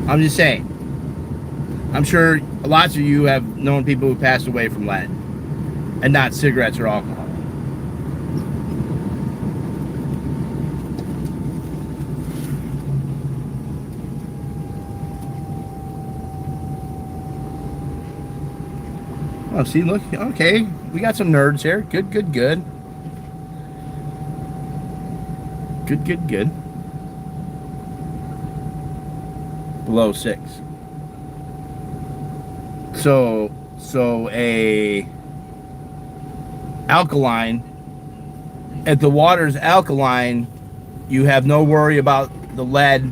I'm just saying. I'm sure lots of you have known people who passed away from lead. And not cigarettes or alcohol. Oh, see, look. Okay. We got some nerds here. Good, good, good. Good, good, good. Below 6. So a alkaline, if the water's alkaline, you have no worry about the lead